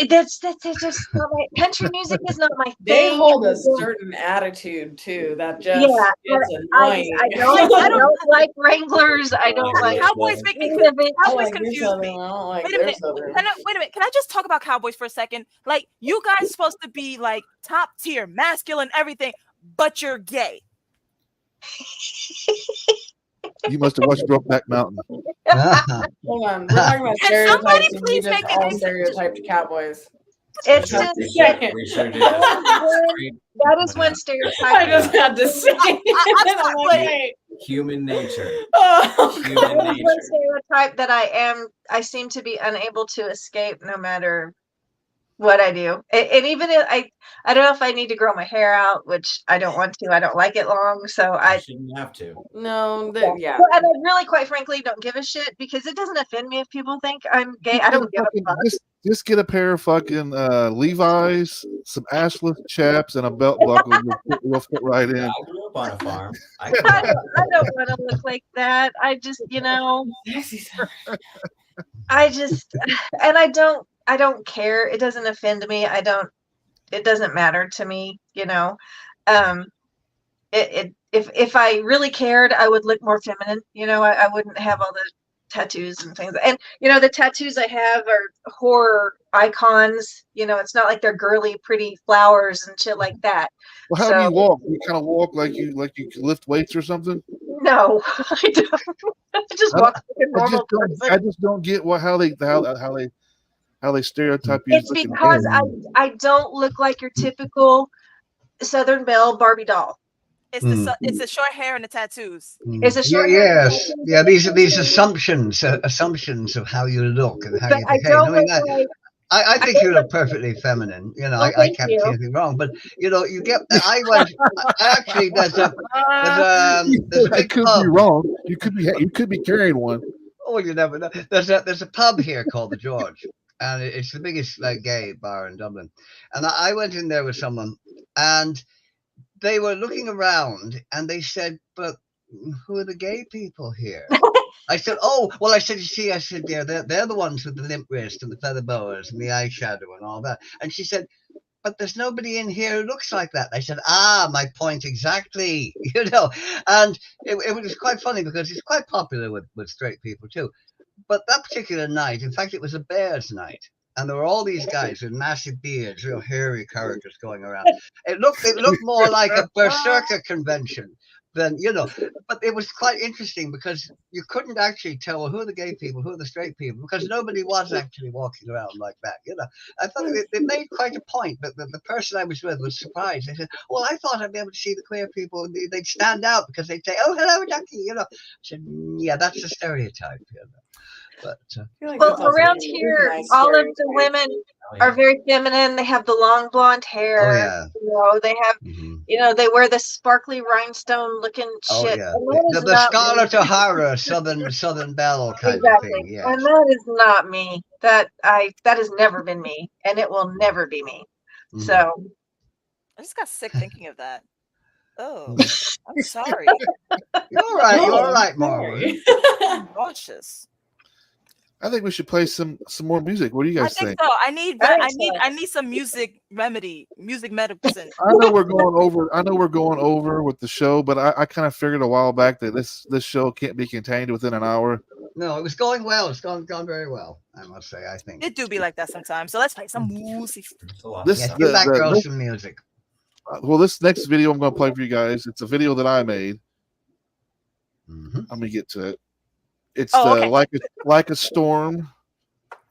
Speaker 7: That's just not my, country music is not my thing.
Speaker 3: They hold a certain attitude too that just is annoying.
Speaker 7: I don't like Wranglers. I don't like
Speaker 2: Cowboys. Cowboys confuse me.
Speaker 3: Wait
Speaker 2: a minute. Can I just talk about cowboys for a second? Like, you guys supposed to be like top tier, masculine, everything, but you're gay.
Speaker 6: You must have watched Brokeback Mountain.
Speaker 3: Hold on, we're talking about stereotypes, and you just all stereotyped cowboys.
Speaker 7: It's just
Speaker 4: We sure did.
Speaker 7: that is one stereotype.
Speaker 3: I just had to say. I'm like,
Speaker 4: Human nature.
Speaker 3: Human
Speaker 7: that is one stereotype that I seem to be unable to escape no matter what I do. And even if I don't know if I need to grow my hair out, which I don't want to. I don't like it long, so I
Speaker 4: shouldn't have to.
Speaker 3: No, yeah.
Speaker 7: And I really, quite frankly, don't give a shit because it doesn't offend me if people think I'm gay. I don't give a fuck.
Speaker 6: Just get a pair of fucking Levi's, some ashless chaps, and a belt buckle. You'll fit right in.
Speaker 4: I grew up on a farm.
Speaker 7: I don't want to look like that. I just, I don't care. It doesn't offend me. It doesn't matter to me, if I really cared, I would look more feminine. I wouldn't have all the tattoos and things. And, the tattoos I have are horror icons. It's not like they're girly, pretty flowers and shit like that.
Speaker 6: Well, how do you walk? You kind of walk like you lift weights or something?
Speaker 7: No, I don't. I just walk like a normal person.
Speaker 6: I just don't get how they stereotype you.
Speaker 7: It's because I don't look like your typical Southern Belle Barbie doll.
Speaker 2: It's the short hair and the tattoos.
Speaker 7: It's a short
Speaker 5: hair. Yeah. These are these assumptions of how you look and how you behave. I think you look perfectly feminine. I can't see anything wrong. But you get. I actually there's a big
Speaker 6: could
Speaker 5: pub.
Speaker 6: be wrong. You could be carrying one.
Speaker 5: Oh, you never know. There's a pub here called the George, and it's the biggest gay bar in Dublin. And I went in there with someone, and they were looking around, and they said, "But who are the gay people here?" I said, "Oh, well," I said, "You see," I said, "they're the ones with the limp wrist and the feather boas and the eyeshadow and all that." And she said, "But there's nobody in here who looks like that." I said, "My point exactly." And it was quite funny because it's quite popular with straight people too. But that particular night, in fact, it was a Bears night. And there were all these guys with massive beards, real hairy characters going around. It looked more like a berserker convention than, but it was quite interesting because you couldn't actually tell who are the gay people, who are the straight people, because nobody was actually walking around like that. I thought they made quite a point, but the person I was with was surprised. They said, "Well, I thought I'd be able to see the queer people. They'd stand out because they'd say, 'Oh, hello, Ducky.'" I said, "Yeah, that's a stereotype." But
Speaker 7: well, around here, all of the women are very feminine. They have the long blonde hair.
Speaker 5: Oh, yeah.
Speaker 7: They have, they wear the sparkly rhinestone looking shit.
Speaker 5: Yeah. The Scarlett O'Hara Southern Belle kind of thing. Yeah.
Speaker 7: And that is not me. That has never been me, and it will never be me. Mm-hmm. So
Speaker 2: I just got sick thinking of that. Oh, I'm sorry.
Speaker 5: You're all right, Morwen.
Speaker 2: I'm nauseous.
Speaker 6: I think we should play some more music. What do you guys think?
Speaker 2: So. I need some music medicine.
Speaker 6: I know we're going over with the show, but I kind of figured a while back that this show can't be contained within an hour.
Speaker 5: No, it was going well. It's gone very well, I must say, I think.
Speaker 2: It do be like that sometimes. So let's play some music.
Speaker 5: Yes, give that girl some music.
Speaker 6: Well, this next video I'm going to play for you guys, it's a video that I made. Let me get to it. It's like a storm,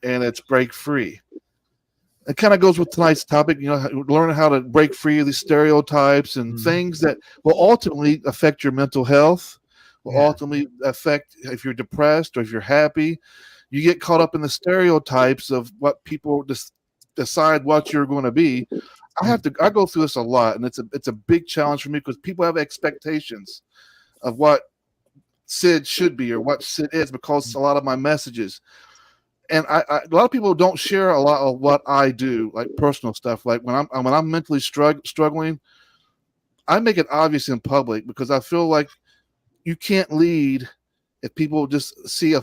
Speaker 6: and it's break free. It kind of goes with tonight's topic, learning how to break free of these stereotypes and things that will ultimately affect your mental health, will ultimately affect if you're depressed or if you're happy. You get caught up in the stereotypes of what people decide what you're going to be. I go through this a lot, and it's a big challenge for me because people have expectations of what Sid should be or what Sid is because a lot of my messages. And a lot of people don't share a lot of what I do, like personal stuff. Like when I'm mentally struggling, I make it obvious in public because I feel like you can't lead if people just see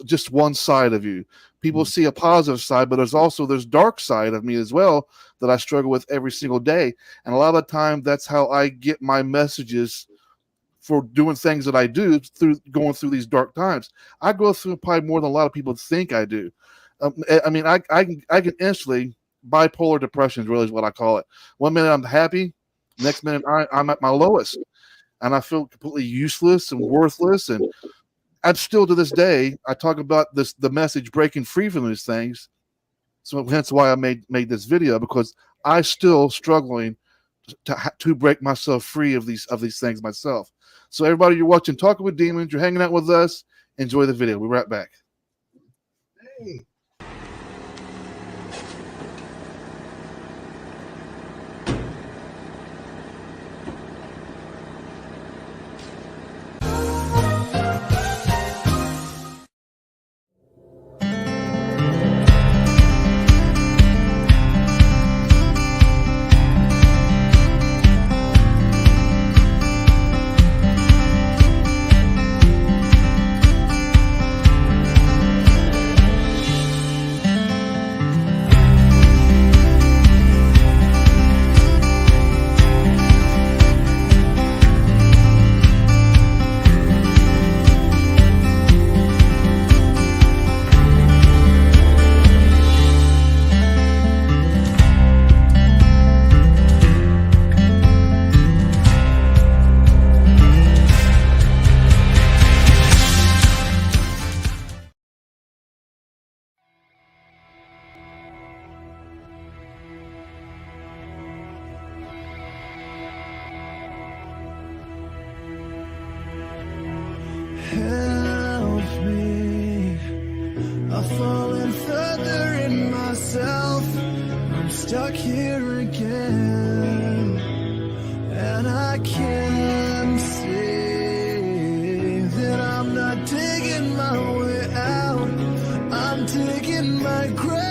Speaker 6: just one side of you. People see a positive side, but there's dark side of me as well that I struggle with every single day. And a lot of the time, that's how I get my messages for doing things that I do through going through these dark times. I go through probably more than a lot of people think I do. I can instantly bipolar depression is really what I call it. 1 minute I'm happy, next minute I'm at my lowest, and I feel completely useless and worthless. And I'm still to this day, I talk about the message breaking free from these things. So hence why I made this video, because I still struggling to break myself free of these things myself. So everybody, you're watching Talking with Demons, you're hanging out with us. Enjoy the video. We'll be right back.
Speaker 5: Hey.
Speaker 1: Stuck here again, and I can't see that I'm not digging my way out. I'm digging my grave.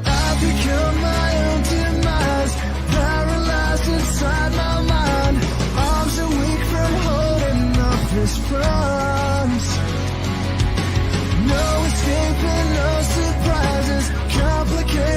Speaker 1: I've become my own demise, paralyzed inside my mind. Arms are weak from holding up this front. No escaping, no surprises. Complicated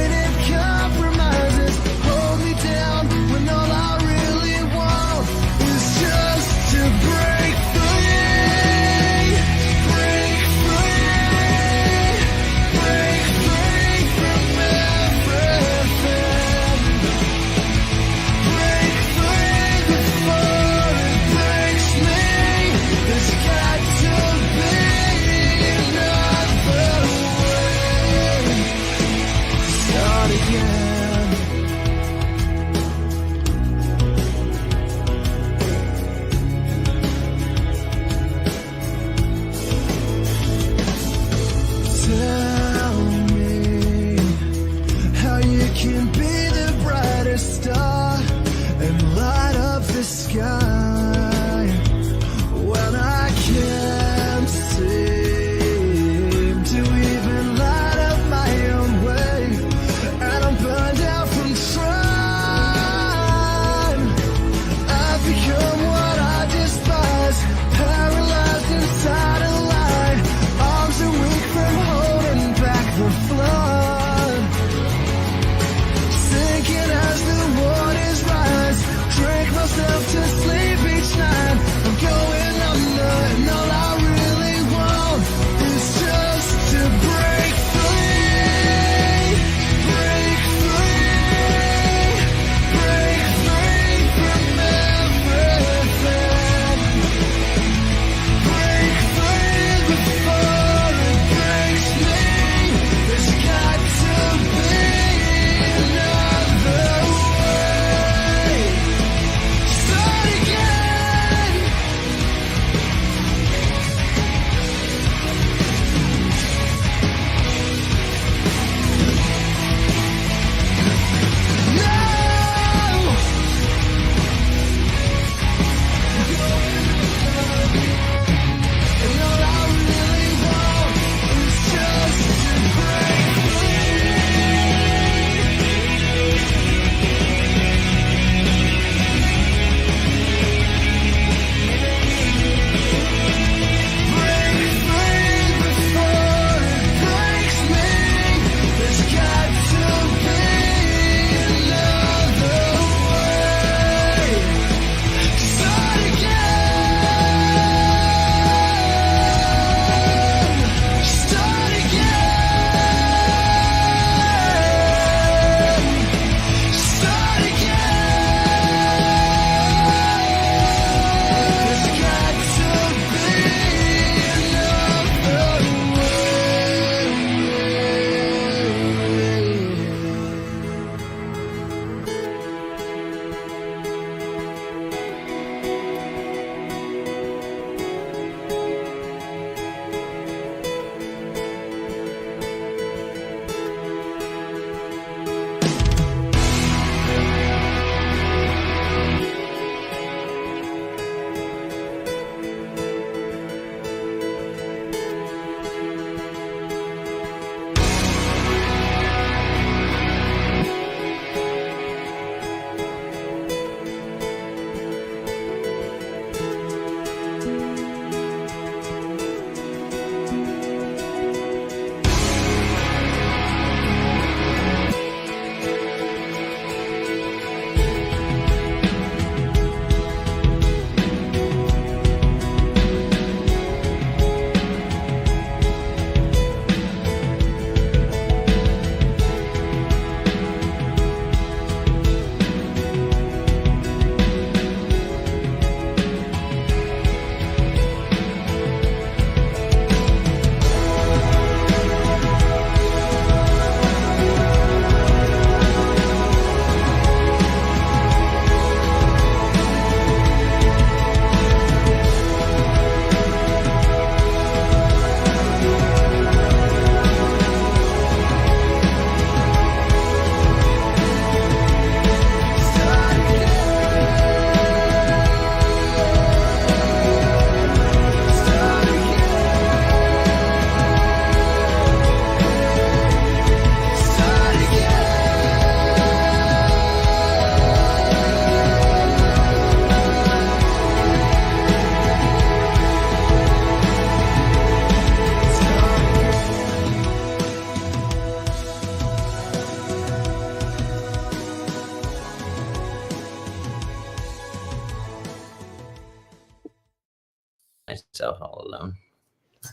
Speaker 4: myself all alone.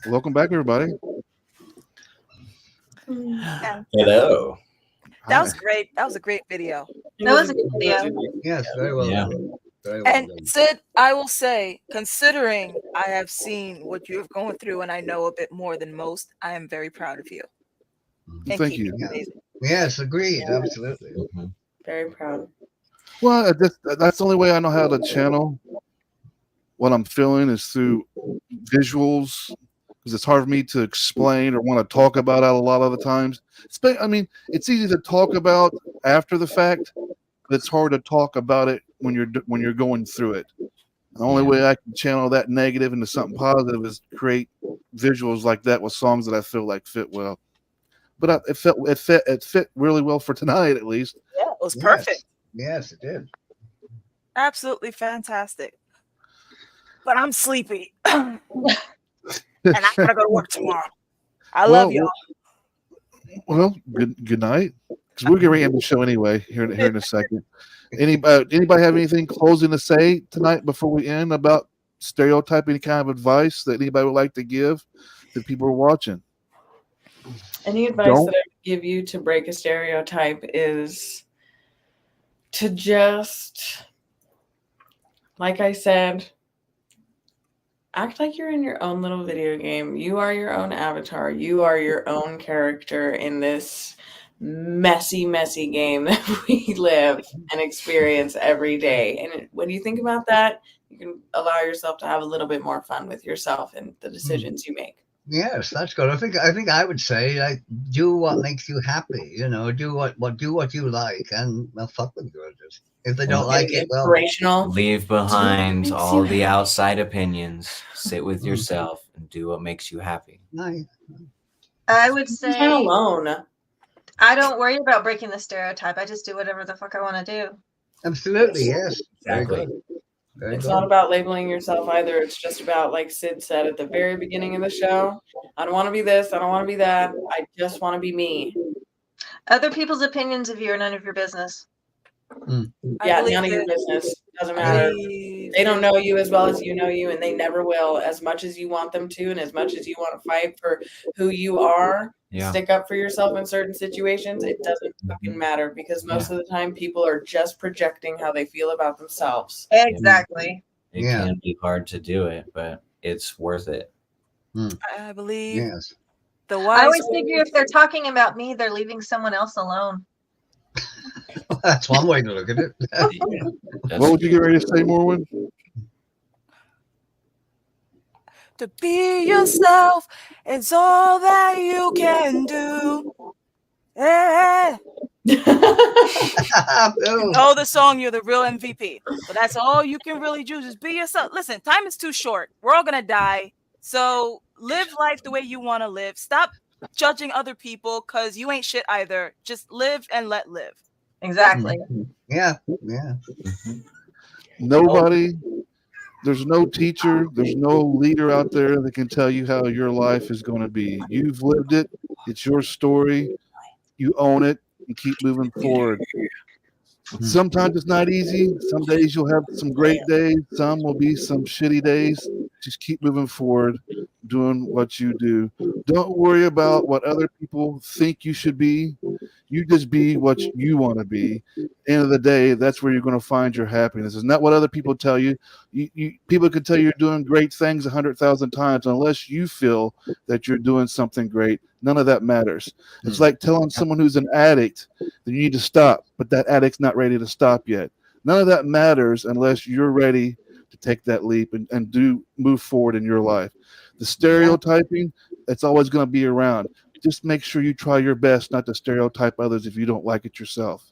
Speaker 6: Welcome back, everybody.
Speaker 4: Hello.
Speaker 2: That was
Speaker 6: Hi.
Speaker 2: great. That was a great video.
Speaker 7: That was a good video.
Speaker 5: Yes, very well
Speaker 4: Yeah.
Speaker 5: done. Very well
Speaker 2: And
Speaker 5: done.
Speaker 2: Sid, I will say, considering I have seen what you have gone through and I know a bit more than most, I am very proud of you. And
Speaker 6: Thank
Speaker 2: keep
Speaker 6: you.
Speaker 2: it
Speaker 5: Yeah.
Speaker 2: amazing.
Speaker 5: Yes, agreed.
Speaker 3: Yeah.
Speaker 5: Absolutely.
Speaker 4: Mhm.
Speaker 3: Very proud.
Speaker 6: Well, that's the only way I know how to channel what I'm feeling is through visuals, because it's hard for me to explain or want to talk about it a lot of the times. I mean, it's easy to talk about after the fact, but it's hard to talk about it when you're going through it. The only
Speaker 4: Yeah.
Speaker 6: way I can channel that negative into something positive is create visuals like that with songs that I feel like fit well. But it fit really well for tonight, at least.
Speaker 2: Yeah, it was
Speaker 5: Yes.
Speaker 2: perfect.
Speaker 5: Yes, it did.
Speaker 2: Absolutely fantastic. But I'm sleepy. And I gotta go to work tomorrow. I love y'all.
Speaker 6: Well, good night. Because we're going to end the show anyway here in a second. Anybody have anything closing to say tonight before we end about stereotype? Any kind of advice that anybody would like to give to people who are watching?
Speaker 3: Any advice that I would give you to break a stereotype is to just, like I said, act like you're in your own little video game. You are your own avatar. You are your own character in this messy, messy game that we live and experience every day. And when you think about that, you can allow yourself to have a little bit more fun with yourself and the decisions you make.
Speaker 5: Yes, that's good. I think I would say, like, do what makes you happy. You know, do what you like, and well, fuck with others. If they don't like it, well,
Speaker 3: Inspirational.
Speaker 4: Leave behind
Speaker 3: makes
Speaker 4: all
Speaker 3: you
Speaker 4: the
Speaker 3: happy.
Speaker 4: outside opinions. Sit with yourself and do what makes you happy.
Speaker 5: nice.
Speaker 7: I would
Speaker 3: You're
Speaker 7: say
Speaker 3: not alone.
Speaker 7: I don't worry about breaking the stereotype. I just do whatever the fuck I want to do.
Speaker 5: Absolutely, yes. Very
Speaker 4: Exactly.
Speaker 5: good. Very
Speaker 3: It's
Speaker 5: good.
Speaker 3: not about labeling yourself either. It's just about, like Sid said at the very beginning of the show, I don't want to be this. I don't want to be that. I just want to be me.
Speaker 7: Other people's opinions of you are none of your business.
Speaker 3: Yeah, none of your business. Doesn't matter. They don't know you as well as you know you, and they never will. As much as you want them to, and as much as you want to fight for who you are,
Speaker 4: Yeah.
Speaker 3: stick up for yourself in certain situations, it doesn't fucking matter, because most of the time people are just projecting how they feel about themselves.
Speaker 7: Exactly.
Speaker 4: It
Speaker 5: Yeah.
Speaker 4: can be hard to do it, but it's worth it.
Speaker 2: I believe
Speaker 5: Yes.
Speaker 2: the
Speaker 7: I
Speaker 2: wise.
Speaker 7: always figure if they're talking about me, they're leaving someone else alone.
Speaker 5: That's one way to look at it.
Speaker 6: What would you get ready to say, Morwen?
Speaker 2: To be yourself is all that you can do. Yeah.
Speaker 5: Boom.
Speaker 2: Know the song, you're the real MVP. But that's all you can really do. Just be yourself. Listen, time is too short. We're all gonna die. So live life the way you want to live. Stop judging other people, because you ain't shit either. Just live and let live.
Speaker 7: Exactly.
Speaker 5: Yeah. Yeah.
Speaker 6: Nobody, there's no teacher, there's no leader out there that can tell you how your life is going to be. You've lived it. It's your story. You own it and keep moving forward. Sometimes it's not easy. Some days you'll have some great days. Some will be some shitty days. Just keep moving forward, doing what you do. Don't worry about what other people think you should be. You just be what you want to be. End of the day, that's where you're going to find your happiness. It's not what other people tell you. People can tell you you're doing great things 100,000 times. Unless you feel that you're doing something great, none of that matters. It's like telling someone who's an addict that you need to stop, but that addict's not ready to stop yet. None of that matters unless you're ready to take that leap and do move forward in your life. The stereotyping, it's always going to be around. Just make sure you try your best not to stereotype others if you don't like it yourself.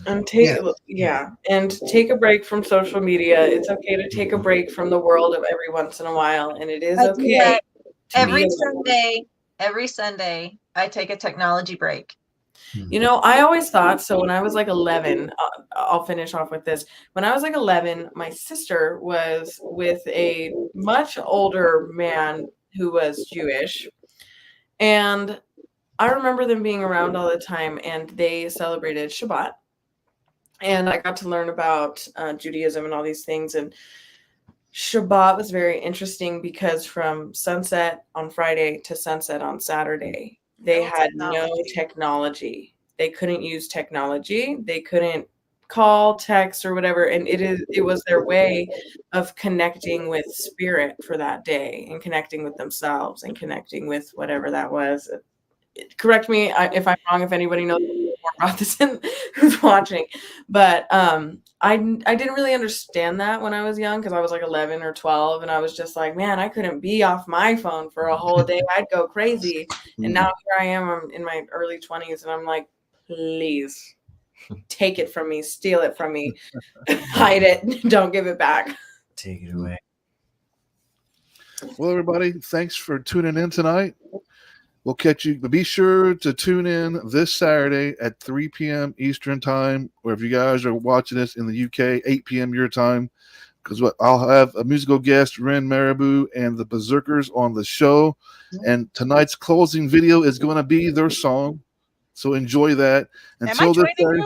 Speaker 3: And take a break from social media. It's okay to take a break from the world of every once in a while, and it is
Speaker 7: I do
Speaker 3: okay.
Speaker 7: that every
Speaker 3: be
Speaker 7: Sunday. Every Sunday, I take a technology break.
Speaker 3: You know, I always thought, so when I was like 11, I'll finish off with this. When I was like 11, my sister was with a much older man who was Jewish. And I remember them being around all the time, and they celebrated Shabbat. And I got to learn about Judaism and all these things. And Shabbat was very interesting because from sunset on Friday to sunset on Saturday, they had no technology. They couldn't use technology. They couldn't call, text, or whatever. And it was their way of connecting with spirit for that day and connecting with themselves and connecting with whatever that was. Correct me if I'm wrong, if anybody knows more about this and who's watching. But I didn't really understand that when I was young because I was like 11 or 12. And I was just like, man, I couldn't be off my phone for a whole day. I'd go crazy. And now here I am, I'm in my early 20s. And I'm like, please take it from me, steal it from me, hide it, don't give it back.
Speaker 4: Take it away.
Speaker 6: Well, everybody, thanks for tuning in tonight. We'll catch you, but be sure to tune in this Saturday at 3 p.m. Eastern time, or if you guys are watching this in the UK, 8 p.m. your time, because I'll have a musical guest, Ren Marabou, and the Berserkers on the show. And tonight's closing video is going to be their song. So enjoy that. Until this Saturday,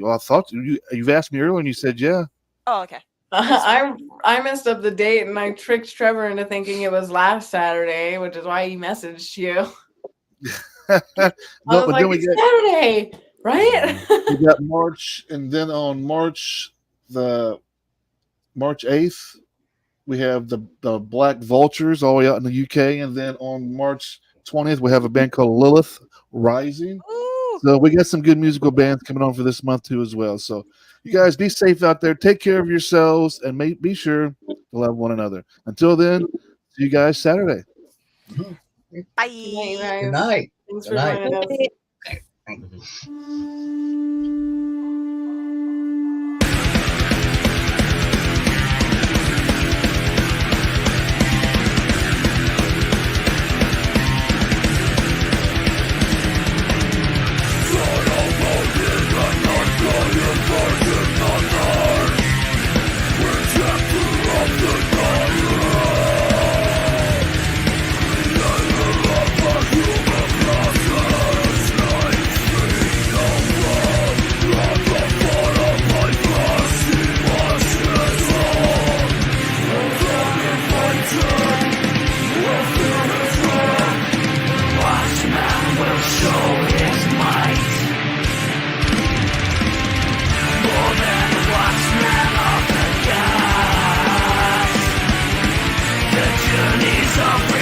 Speaker 6: well, I thought you've asked me earlier and you said, yeah.
Speaker 2: Oh, okay.
Speaker 3: I messed up the date and I tricked Trevor into thinking it was last Saturday, which is why he messaged you. I was like, it's Saturday, right?
Speaker 6: We got March, and then on March 8th, we have the Black Vultures all the way out in the UK, and then on March 20th, we have a band called Lilith Rising. Ooh. So we got some good musical bands coming on for this month too as well. So you guys be safe out there. Take care of yourselves and be sure to love one another. Until then, see you guys Saturday.
Speaker 2: Bye.
Speaker 5: Good night.
Speaker 3: Thanks for joining us.
Speaker 5: Thank you.
Speaker 1: Journeys of